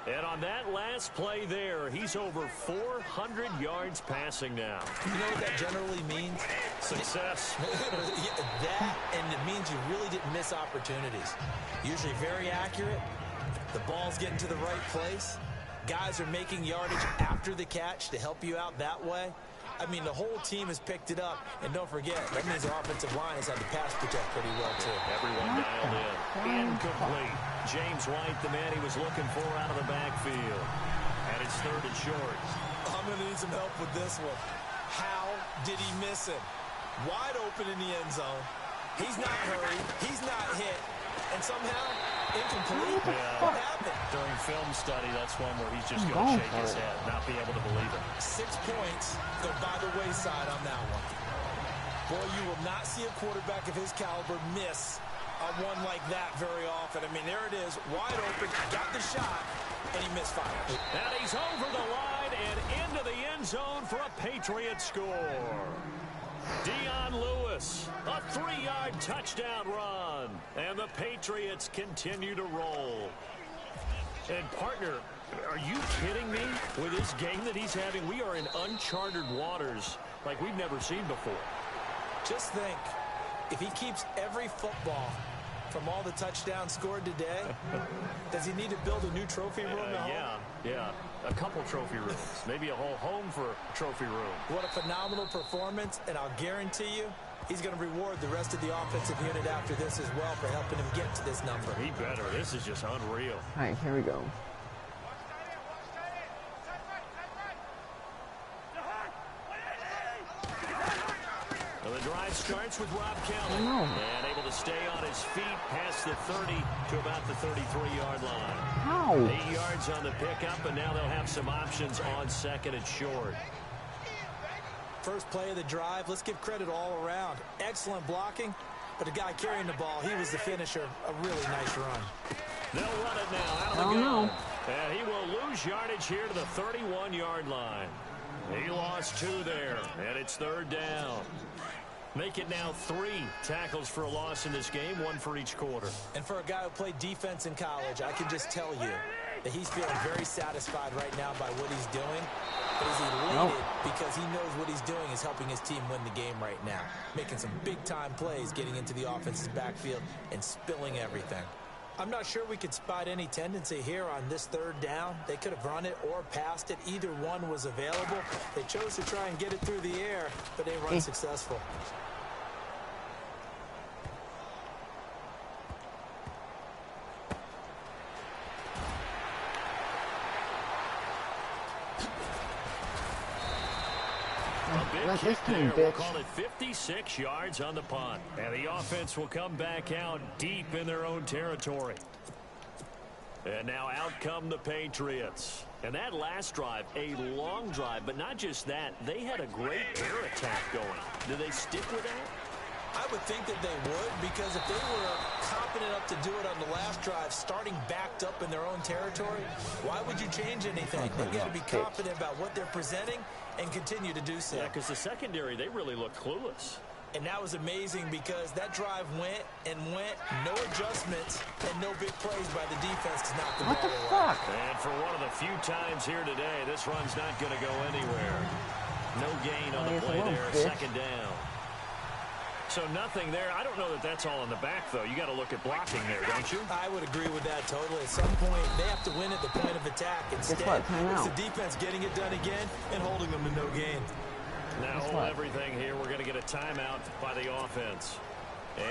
And on that last play there, he's over 400 yards passing now. You know what that generally means? Success. That, and it means you really didn't miss opportunities. Usually very accurate. The ball's getting to the right place. Guys are making yardage after the catch to help you out that way. I mean, the whole team has picked it up. And don't forget, that means the offensive line has had to pass protect pretty well, too. Everyone dialed in. Incomplete. James White, the man he was looking for out of the backfield. And it's third and short. I'm going to need some help with this one. How did he miss him? Wide open in the end zone. He's not hurried. He's not hit. And somehow, incomplete. What happened? During film study, that's one where he's just going to shake his head, not be able to believe it. 6 points go by the wayside on that one. Boy, you will not see a quarterback of his caliber miss a one like that very often. I mean, there it is, wide open, got the shot, and he misfired. And he's over the line and into the end zone for a Patriot score. Dion Lewis, a 3-yard touchdown run. And the Patriots continue to roll. And, partner, are you kidding me? With this game that he's having, we are in uncharted waters like we've never seen before. Just think, if he keeps every football from all the touchdowns scored today, does he need to build a new trophy room at home? Yeah. A couple trophy rooms. Maybe a whole home for a trophy room. What a phenomenal performance, and I'll guarantee you, he's going to reward the rest of the offensive unit after this as well for helping him get to this number. He better. This is just unreal. All right, here we go. Well, the drive starts with Rob Kelly. And able to stay on his feet past the 30 to about the 33-yard line. How? 8 yards on the pickup, and now they'll have some options on second and short. First play of the drive, let's give credit all around. Excellent blocking, but the guy carrying the ball, he was the finisher. A really nice run. They'll run it now out of the gun. And he will lose yardage here to the 31-yard line. He lost 2 there, and it's third down. Make it now 3 tackles for a loss in this game, 1 for each quarter. And for a guy who played defense in college, I can just tell you that he's feeling very satisfied right now by what he's doing. But he's elated because he knows what he's doing is helping his team win the game right now. Making some big-time plays, getting into the offense's backfield and spilling everything. I'm not sure we could spot any tendency here on this third down. They could have run it or passed it. Either one was available. They chose to try and get it through the air, but they were unsuccessful. Big kick there. We'll call it 56 yards on the punt. And the offense will come back out deep in their own territory. And now out come the Patriots. And that last drive, a long drive, but not just that. They had a great air attack going. Do they stick with that? I would think that they would, because if they were confident enough to do it on the last drive, starting backed up in their own territory, why would you change anything? They've got to be confident about what they're presenting and continue to do so. Yeah, because the secondary, they really look clueless. And that was amazing because that drive went and went, no adjustments, and no big plays by the defense to knock the ball away. What the fuck? And for one of the few times here today, this run's not going to go anywhere. No gain on the play there, second down. So nothing there. I don't know that that's all in the back, though. You got to look at blocking there, don't you? I would agree with that totally. At some point, they have to win at the point of attack. Instead, it's the defense getting it done again and holding them to no gain. Now hold everything here. We're going to get a timeout by the offense.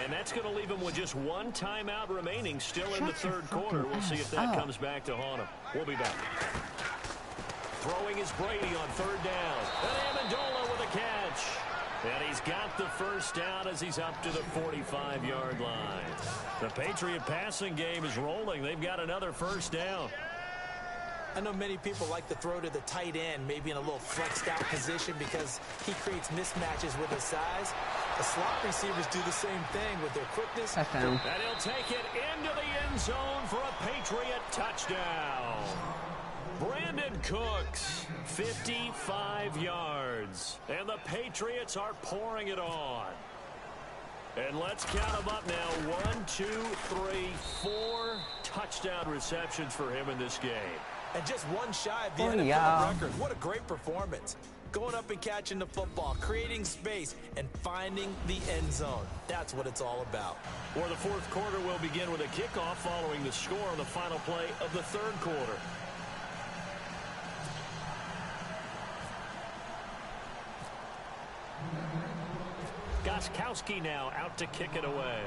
And that's going to leave them with just one timeout remaining still in the third quarter. We'll see if that comes back to haunt them. We'll be back. Throwing is Brady on third down. And Amendola with a catch. And he's got the first down as he's up to the 45-yard line. The Patriot passing game is rolling. They've got another first down. I know many people like to throw to the tight end, maybe in a little flexed out position because he creates mismatches with his size. The slot receivers do the same thing with their quickness. And he'll take it into the end zone for a Patriot touchdown. Brandon Cooks, 55 yards. And the Patriots are pouring it on. And let's count them up now. 1, 2, 3, 4 touchdown receptions for him in this game. And just one shy of the NFL record. What a great performance. Going up and catching the football, creating space, and finding the end zone. That's what it's all about. Well, the fourth quarter will begin with a kickoff following the score on the final play of the third quarter. Gostkowski now out to kick it away.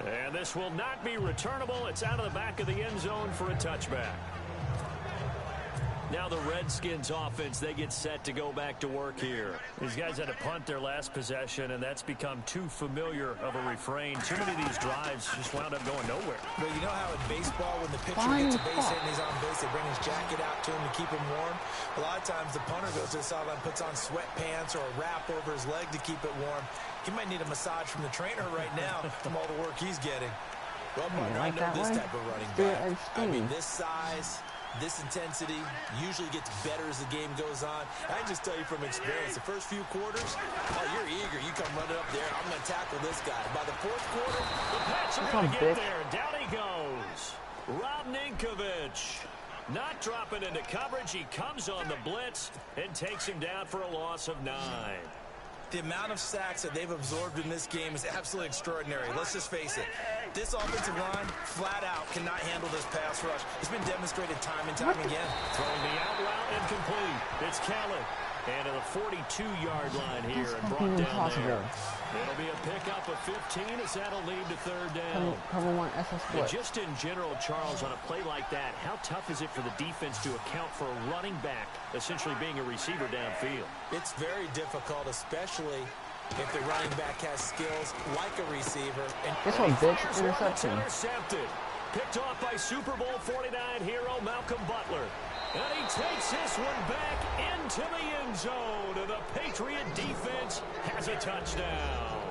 And this will not be returnable. It's out of the back of the end zone for a touchback. Now the Redskins offense, they get set to go back to work here. These guys had to punt their last possession, and that's become too familiar of a refrain. Too many of these drives just wound up going nowhere. Well, you know how in baseball, when the pitcher gets a base hit and he's on base, they bring his jacket out to him to keep him warm? A lot of times the punter goes to the sideline, puts on sweatpants or a wrap over his leg to keep it warm. He might need a massage from the trainer right now from all the work he's getting. Well, partner, I know this type of running back. I mean, this size, this intensity usually gets better as the game goes on. I can just tell you from experience, the first few quarters, oh, you're eager. You come running up there. I'm going to tackle this guy. By the fourth quarter, the Pats are going to get there. Down he goes. Rob Ninkovich not dropping into coverage. He comes on the blitz and takes him down for a loss of 9. The amount of sacks that they've absorbed in this game is absolutely extraordinary. Let's just face it. This offensive line, flat out, cannot handle this pass rush. It's been demonstrated time and time again. Throwing the out route incomplete. It's Kelly. And to the 42-yard line here and brought down there. It'll be a pickup of 15 as that'll lead to third down. And just in general, Charles, on a play like that, how tough is it for the defense to account for a running back essentially being a receiver downfield? It's very difficult, especially if the running back has skills like a receiver. And this one, bitch, interception. Intercepted. Picked off by Super Bowl 49 hero Malcolm Butler. And he takes this one back into the end zone. And the Patriot defense has a touchdown.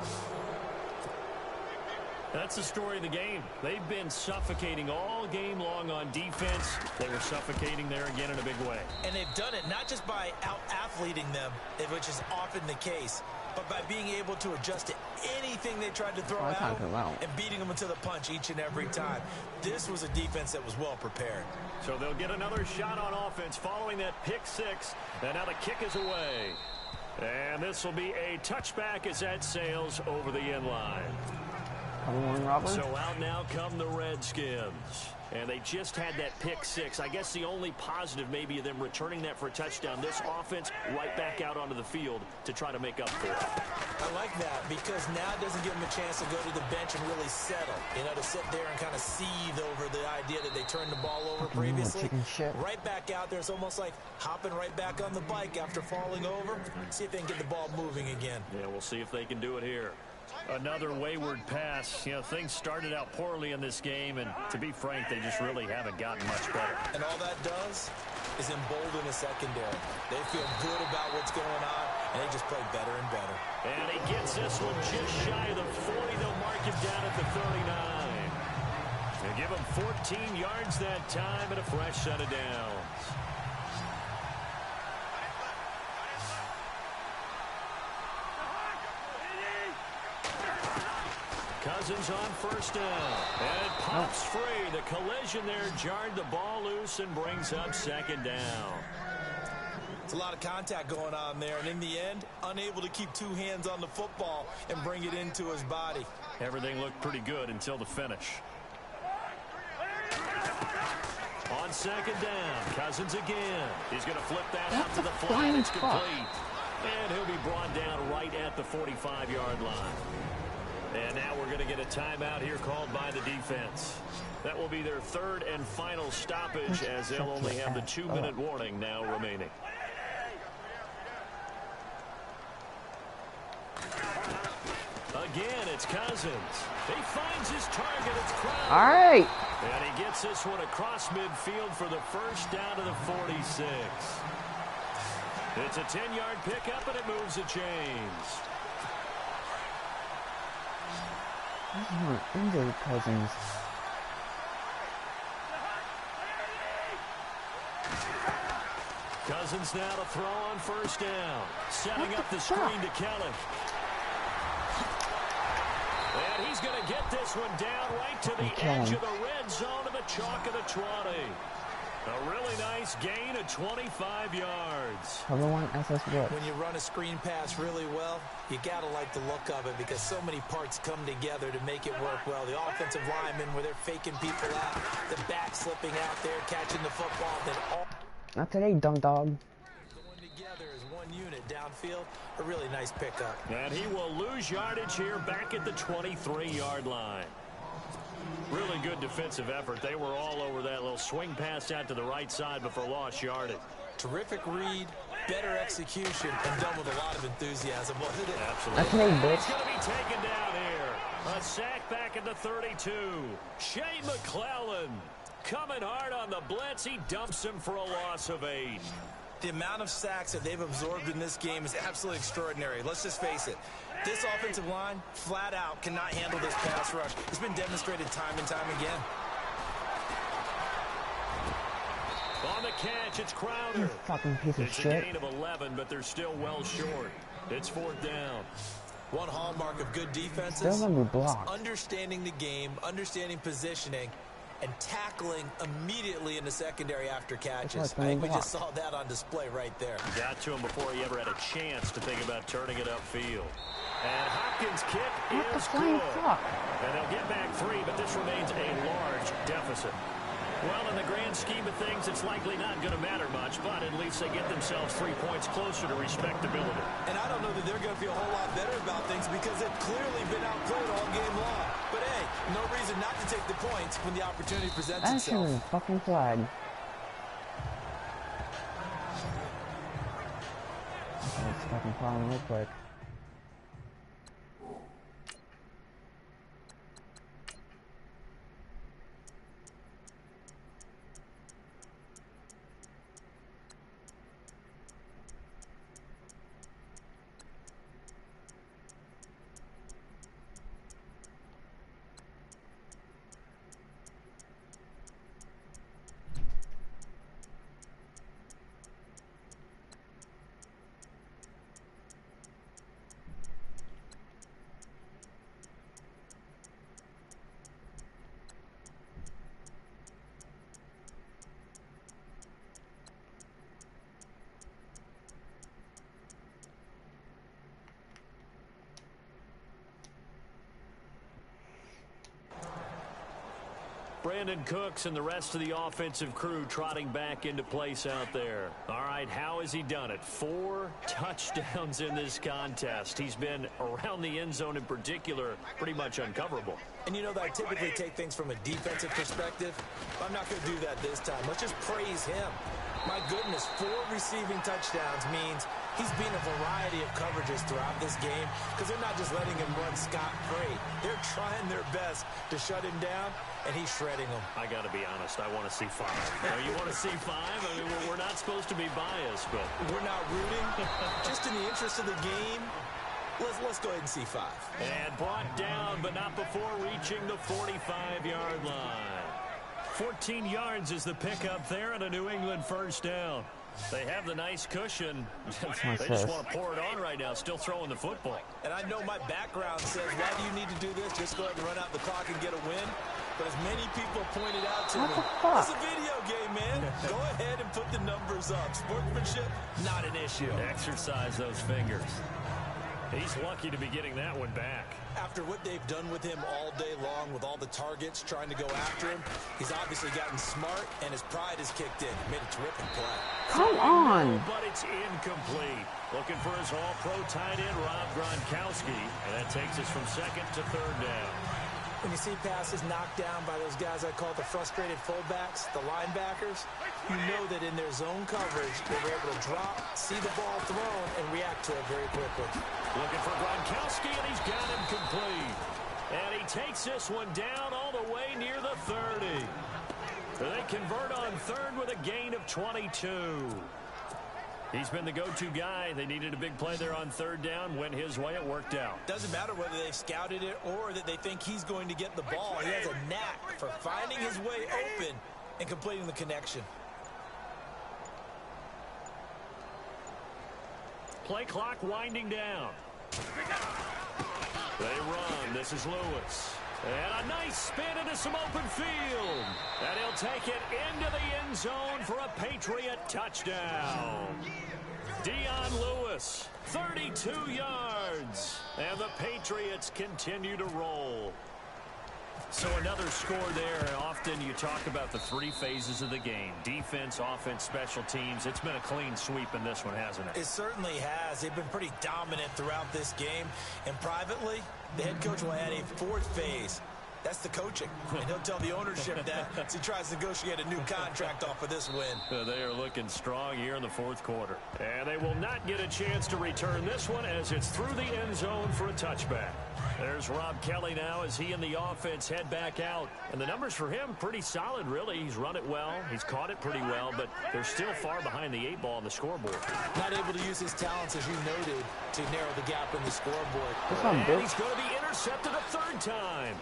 That's the story of the game. They've been suffocating all game long on defense. They were suffocating there again in a big way. And they've done it not just by out-athleting them, which is often the case, but by being able to adjust to anything they tried to throw out and beating them into the punch each and every time. This was a defense that was well prepared. So they'll get another shot on offense following that pick six. And now the kick is away. And this will be a touchback as that sails over the end line. So out now come the Redskins. And they just had that pick six. I guess the only positive maybe of them returning that for a touchdown. This offense right back out onto the field to try to make up for it. I like that because now it doesn't give them a chance to go to the bench and really settle. You know, to sit there and kind of seethe over the idea that they turned the ball over previously. Right back out there. It's almost like hopping right back on the bike after falling over. See if they can get the ball moving again. Yeah, we'll see if they can do it here. Another wayward pass. You know, things started out poorly in this game, and to be frank, they just really haven't gotten much better. And all that does is embolden the secondary. They feel good about what's going on, and they just play better and better. And he gets this one just shy of the 40. They'll mark him down at the 39. They'll give him 14 yards that time and a fresh set of downs. Cousins on first down. And it pops free. The collision there jarred the ball loose and brings up second down. It's a lot of contact going on there, and in the end, unable to keep two hands on the football and bring it into his body. Everything looked pretty good until the finish. On second down, Cousins again. He's going to flip that out to the flat. It's complete. And he'll be brought down right at the 45-yard line. And now we're going to get a timeout here called by the defense. That will be their third and final stoppage, as they'll only have the 2-minute warning now remaining. Again, it's Cousins. He finds his target. It's Crowder. All right. And he gets this one across midfield for the first down to the 46. It's a 10-yard pickup, and it moves the chains. This is not injured Cousins. Cousins now to throw on first down. Setting up the screen to Kelly. And he's going to get this one down right to the edge of the red zone of the chalk of the 20. A really nice gain of 25 yards. Everyone SS what? When you run a screen pass really well, you got to like the look of it because so many parts come together to make it work well. The offensive linemen, where they're faking people out, the back slipping out there, catching the football, then all... Not today, dumb dog. Going together as one unit downfield. A really nice pickup. And he will lose yardage here back at the 23-yard line. Really good defensive effort. They were all over that little swing pass out to the right side before lost yardage. Terrific read, better execution, and done with a lot of enthusiasm, wasn't it? Absolutely. That's me, bitch. He's going to be taken down here. A sack back at the 32. Shea McClellan coming hard on the blitz. He dumps him for a loss of 8. The amount of sacks that they've absorbed in this game is absolutely extraordinary. Let's just face it. This offensive line, flat out, cannot handle this pass rush. It's been demonstrated time and time again. On the catch, it's Crowder. You fucking piece of shit. It's a gain of 11, but they're still well short. It's fourth down. One hallmark of good defenses They're gonna be is blocked. understanding the game, understanding positioning, and tackling immediately in the secondary after catches. I think we just saw that on display right there. Got to him before he ever had a chance to think about turning it upfield. And Hopkins' kick is good. And they'll get back 3, but this remains a large deficit. Well, in the grand scheme of things, it's likely not going to matter much, but at least they get themselves 3 points closer to respectability. And I don't know that they're going to feel a whole lot better about things because they've clearly been outplayed all game long. But hey, no reason not to take the points when the opportunity presents That itself. shit is a fucking flag. Let's fucking problem real quick. Brandon Cooks and the rest of the offensive crew trotting back into place out there. All right, how has he done it? 4 touchdowns in this contest. He's been around the end zone in particular, pretty much uncoverable. And you know that I typically take things from a defensive perspective. I'm not going to do that this time. Let's just praise him. My goodness, 4 receiving touchdowns means he's been a variety of coverages throughout this game because they're not just letting him run scot-free. They're trying their best to shut him down, and he's shredding them. I got to be honest, I want to see 5. You want to see 5? I mean, we're not supposed to be biased, but we're not rooting. Just in the interest of the game, let's go ahead and see 5. And brought down, but not before reaching the 45-yard line. 14 yards is the pickup there and a New England first down. They have the nice cushion. They just want to pour it on right now, still throwing the football. And I know my background says, why do you need to do this? Just go ahead and run out the clock and get a win. But as many people pointed out to me, it's a video game, man. Go ahead and put the numbers up. Sportsmanship, not an issue. Exercise those fingers. He's lucky to be getting that one back. After what they've done with him all day long, with all the targets trying to go after him, he's obviously gotten smart, and his pride has kicked in. Made a terrific play. Come on. But it's incomplete. Looking for his all-pro tight end, Rob Gronkowski, and that takes us from 2nd to 3rd down. When you see passes knocked down by those guys I call the frustrated fullbacks, the linebackers, you know that in their zone coverage, they were able to drop, see the ball thrown, and react to it very quickly. Looking for Gronkowski, and he's got him complete. And he takes this one down all the way near the 30. They convert on 3rd with a gain of 22. He's been the go-to guy. They needed a big play there on 3rd down. Went his way. It worked out. Doesn't matter whether they've scouted it or that they think he's going to get the ball. He has a knack for finding his way open and completing the connection. Play clock winding down. They run. This is Lewis. And a nice spin into some open field. And he'll take it into the end zone for a Patriot touchdown. Dion Lewis, 32 yards. And the Patriots continue to roll. So another score there. Often you talk about the 3 phases of the game. Defense, offense, special teams. It's been a clean sweep in this one, hasn't it? It certainly has. They've been pretty dominant throughout this game. And privately, the head coach will add a 4th phase. That's the coaching. And he'll tell the ownership that as he tries to negotiate a new contract off of this win. They are looking strong here in the 4th quarter. And they will not get a chance to return this one as it's through the end zone for a touchback. There's Rob Kelly now as he and the offense head back out. And the numbers for him, pretty solid, really. He's run it well. He's caught it pretty well, but they're still far behind the 8 ball on the scoreboard. Not able to use his talents, as you noted, to narrow the gap in the scoreboard. And he's going to be intercepted a 3rd time.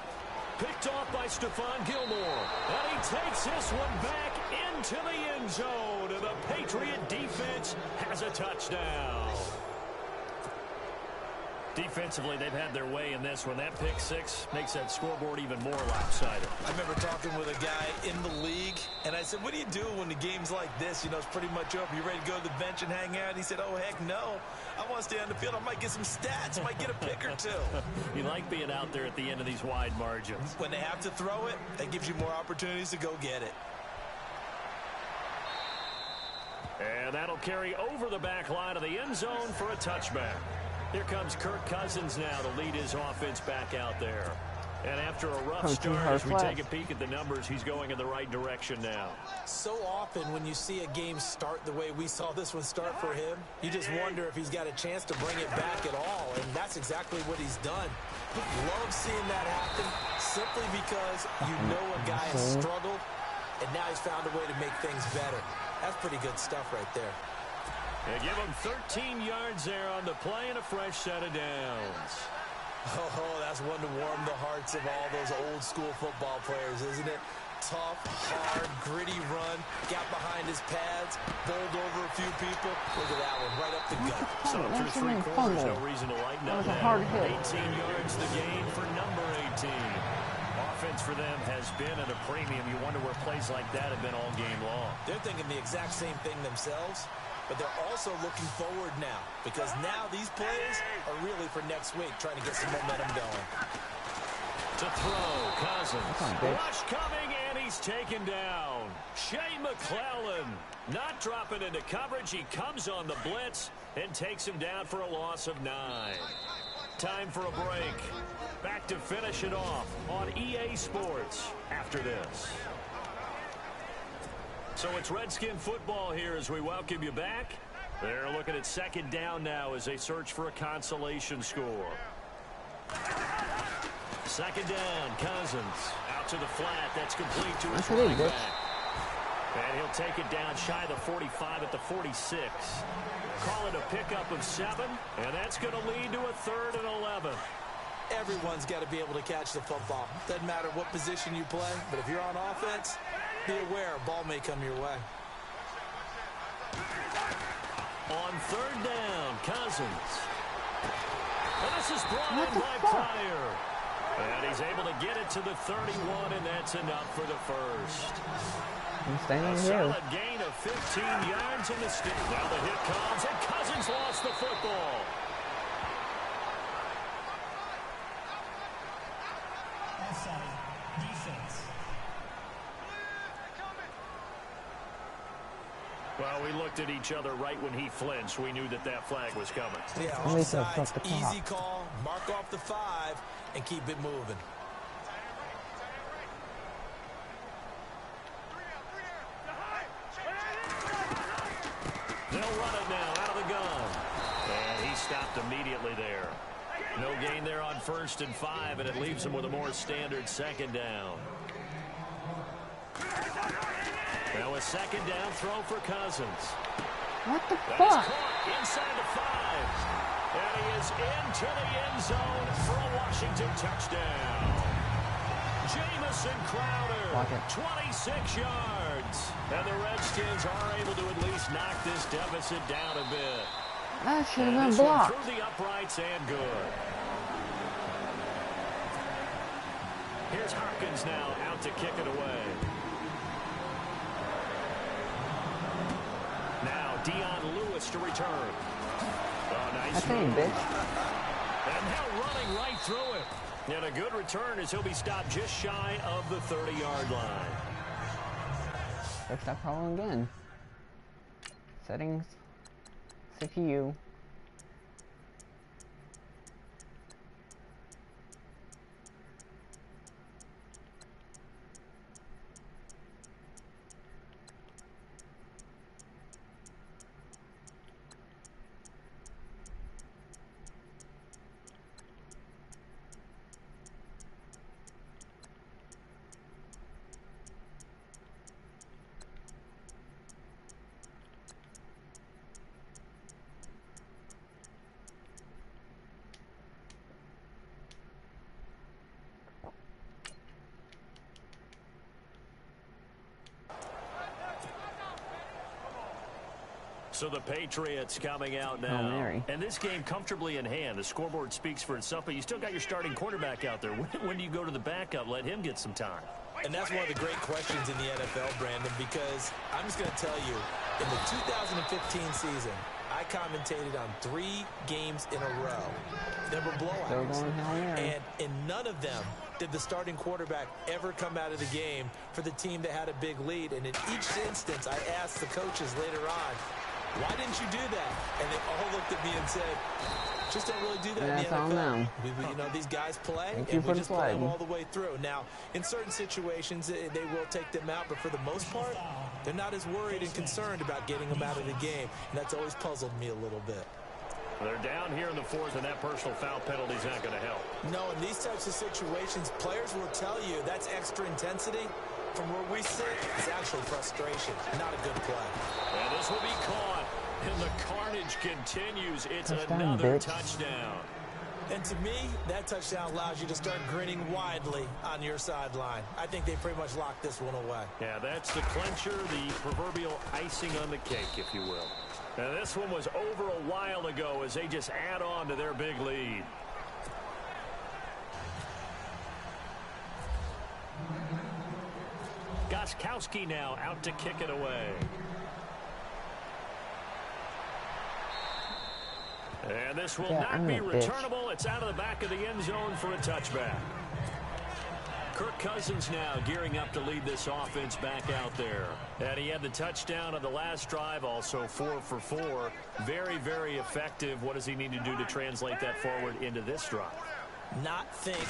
Picked off by Stephon Gilmore. And he takes this one back into the end zone. And the Patriot defense has a touchdown. Defensively, they've had their way in this one. That pick 6 makes that scoreboard even more lopsided. I remember talking with a guy in the league, and I said, what do you do when the game's like this? You know, it's pretty much over. You ready to go to the bench and hang out? He said, oh, heck no. I want to stay on the field. I might get some stats. I might get a pick or 2. You like being out there at the end of these wide margins. When they have to throw it, that gives you more opportunities to go get it. And that'll carry over the back line of the end zone for a touchback. Here comes Kirk Cousins now to lead his offense back out there. And after a rough start, as we take a peek at the numbers, he's going in the right direction now. So often when you see a game start the way we saw this one start for him, you just wonder if he's got a chance to bring it back at all. And that's exactly what he's done. Love seeing that happen simply because you know a guy has struggled, and now he's found a way to make things better. That's pretty good stuff right there. They give him 13 yards there on the play and a fresh set of downs. Oh, that's one to warm the hearts of all those old school football players, isn't it? Tough, hard, gritty run, got behind his pads, bowled over a few people. Look at that one, right up the gut. So through 3 quarters, no reason to lighten up. That was a hard hit. 18 yards the gain for number 18. Offense for them has been at a premium. You wonder where plays like that have been all game long. They're thinking the exact same thing themselves. But they're also looking forward now because now these plays are really for next week, trying to get some momentum going. To throw, Cousins. Rush coming, and he's taken down. Shea McClellan not dropping into coverage. He comes on the blitz and takes him down for a loss of 9. Time for a break. Back to finish it off on EA Sports after this. So it's Redskin football here as we welcome you back. They're looking at second down now as they search for a consolation score. Second down, Cousins out to the flat. That's complete to his running back. And he'll take it down shy of the 45 at the 46. Call it a pickup of 7, and that's going to lead to a 3rd and 11. Everyone's got to be able to catch the football. Doesn't matter what position you play, but if you're on offense, be aware a ball may come your way. On 3rd down, Cousins. And this is brought in by Pryor. And he's able to get it to the 31, and that's enough for the first. A solid gain of 15 yards in the stick. Now the hit comes, and Cousins lost the football. Offside. Defense. Well, we looked at each other right when he flinched. We knew that that flag was coming. Yeah, offside, easy call. Mark off the 5 and keep it moving. They'll run it now out of the gun. And he stopped immediately there. No gain there on 1st and 5, and it leaves him with a more standard second down. Now a second down throw for Cousins. What the fuck? Inside the 5. And he is into the end zone for a Washington touchdown. Jamison Crowder, 26 yards. And the Redskins are able to at least knock this deficit down a bit. That should have been blocked. Through the uprights and good. Here's Hopkins now out to kick it away. Now Dion Lewis to return. Oh, nice move. And now running right through it. And a good return as he'll be stopped just shy of the 30-yard line. Fix that problem again. Settings. CPU. So the Patriots coming out now. And this game comfortably in hand. The scoreboard speaks for itself, but you still got your starting quarterback out there. When do you go to the backup? Let him get some time. And that's one of the great questions in the NFL, Brandon, because I'm just going to tell you, in the 2015 season, I commentated on 3 games in a row. They were blowouts. And in none of them did the starting quarterback ever come out of the game for the team that had a big lead. And in each instance, I asked the coaches later on, why didn't you do that? And they all looked at me and said, just don't really do that in the NFL. You know, these guys play, and we just play them all the way through. Now, in certain situations, they will take them out, but for the most part, they're not as worried and concerned about getting them out of the game. And that's always puzzled me a little bit. They're down here in the 4th, and that personal foul penalty is not going to help. No, in these types of situations, players will tell you that's extra intensity. From where we sit, it's actually frustration, not a good play. And this will be caught, and the carnage continues. It's another touchdown. And to me, that touchdown allows you to start grinning widely on your sideline. I think they pretty much locked this one away. Yeah, that's the clincher, the proverbial icing on the cake, if you will. Now, this one was over a while ago as they just add on to their big lead. Gostkowski now out to kick it away. And this will not be returnable. It's out of the back of the end zone for a touchback. Kirk Cousins now gearing up to lead this offense back out there. And he had the touchdown on the last drive, also 4 for 4. Very, very effective. What does he need to do to translate that forward into this drive? not think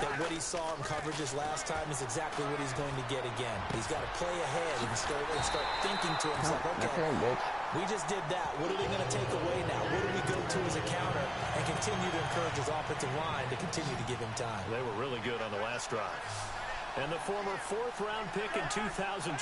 that what he saw in coverages last time is exactly what he's going to get again. He's got to play ahead and start thinking to himself, okay, we just did that. What are they going to take away now? What do we go to as a counter? And continue to encourage his offensive line to continue to give him time. They were really good on the last drive. And the former 4th-round pick in 2012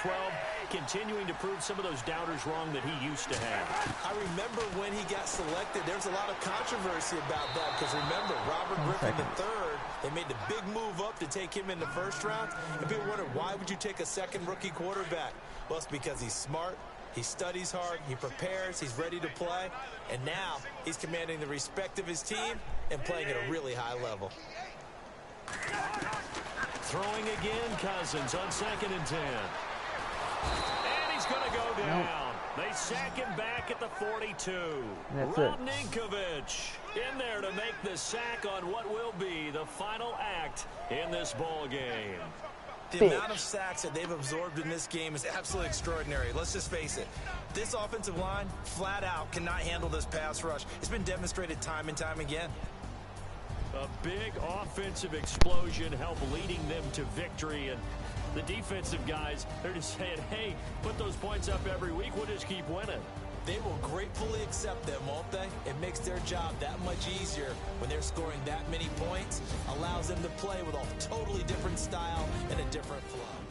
continuing to prove some of those doubters wrong that he used to have. I remember when he got selected, there was a lot of controversy about that because remember, Robert Griffin III, they made the big move up to take him in the 1st round. And people wondered, why would you take a second rookie quarterback? Well, it's because he's smart, he studies hard, he prepares, he's ready to play. And now he's commanding the respect of his team and playing at a really high level. Throwing again, Cousins on 2nd and 10. And he's going to go down. Nope. They sack him back at the 42. Rob Ninkovich in there to make the sack on what will be the final act in this ball game. The amount of sacks that they've absorbed in this game is absolutely extraordinary. Let's just face it. This offensive line, flat out, cannot handle this pass rush. It's been demonstrated time and time again. A big offensive explosion helped leading them to victory. And the defensive guys, they're just saying, hey, put those points up every week. We'll just keep winning. They will gratefully accept them, won't they? It makes their job that much easier when they're scoring that many points. Allows them to play with a totally different style and a different flow.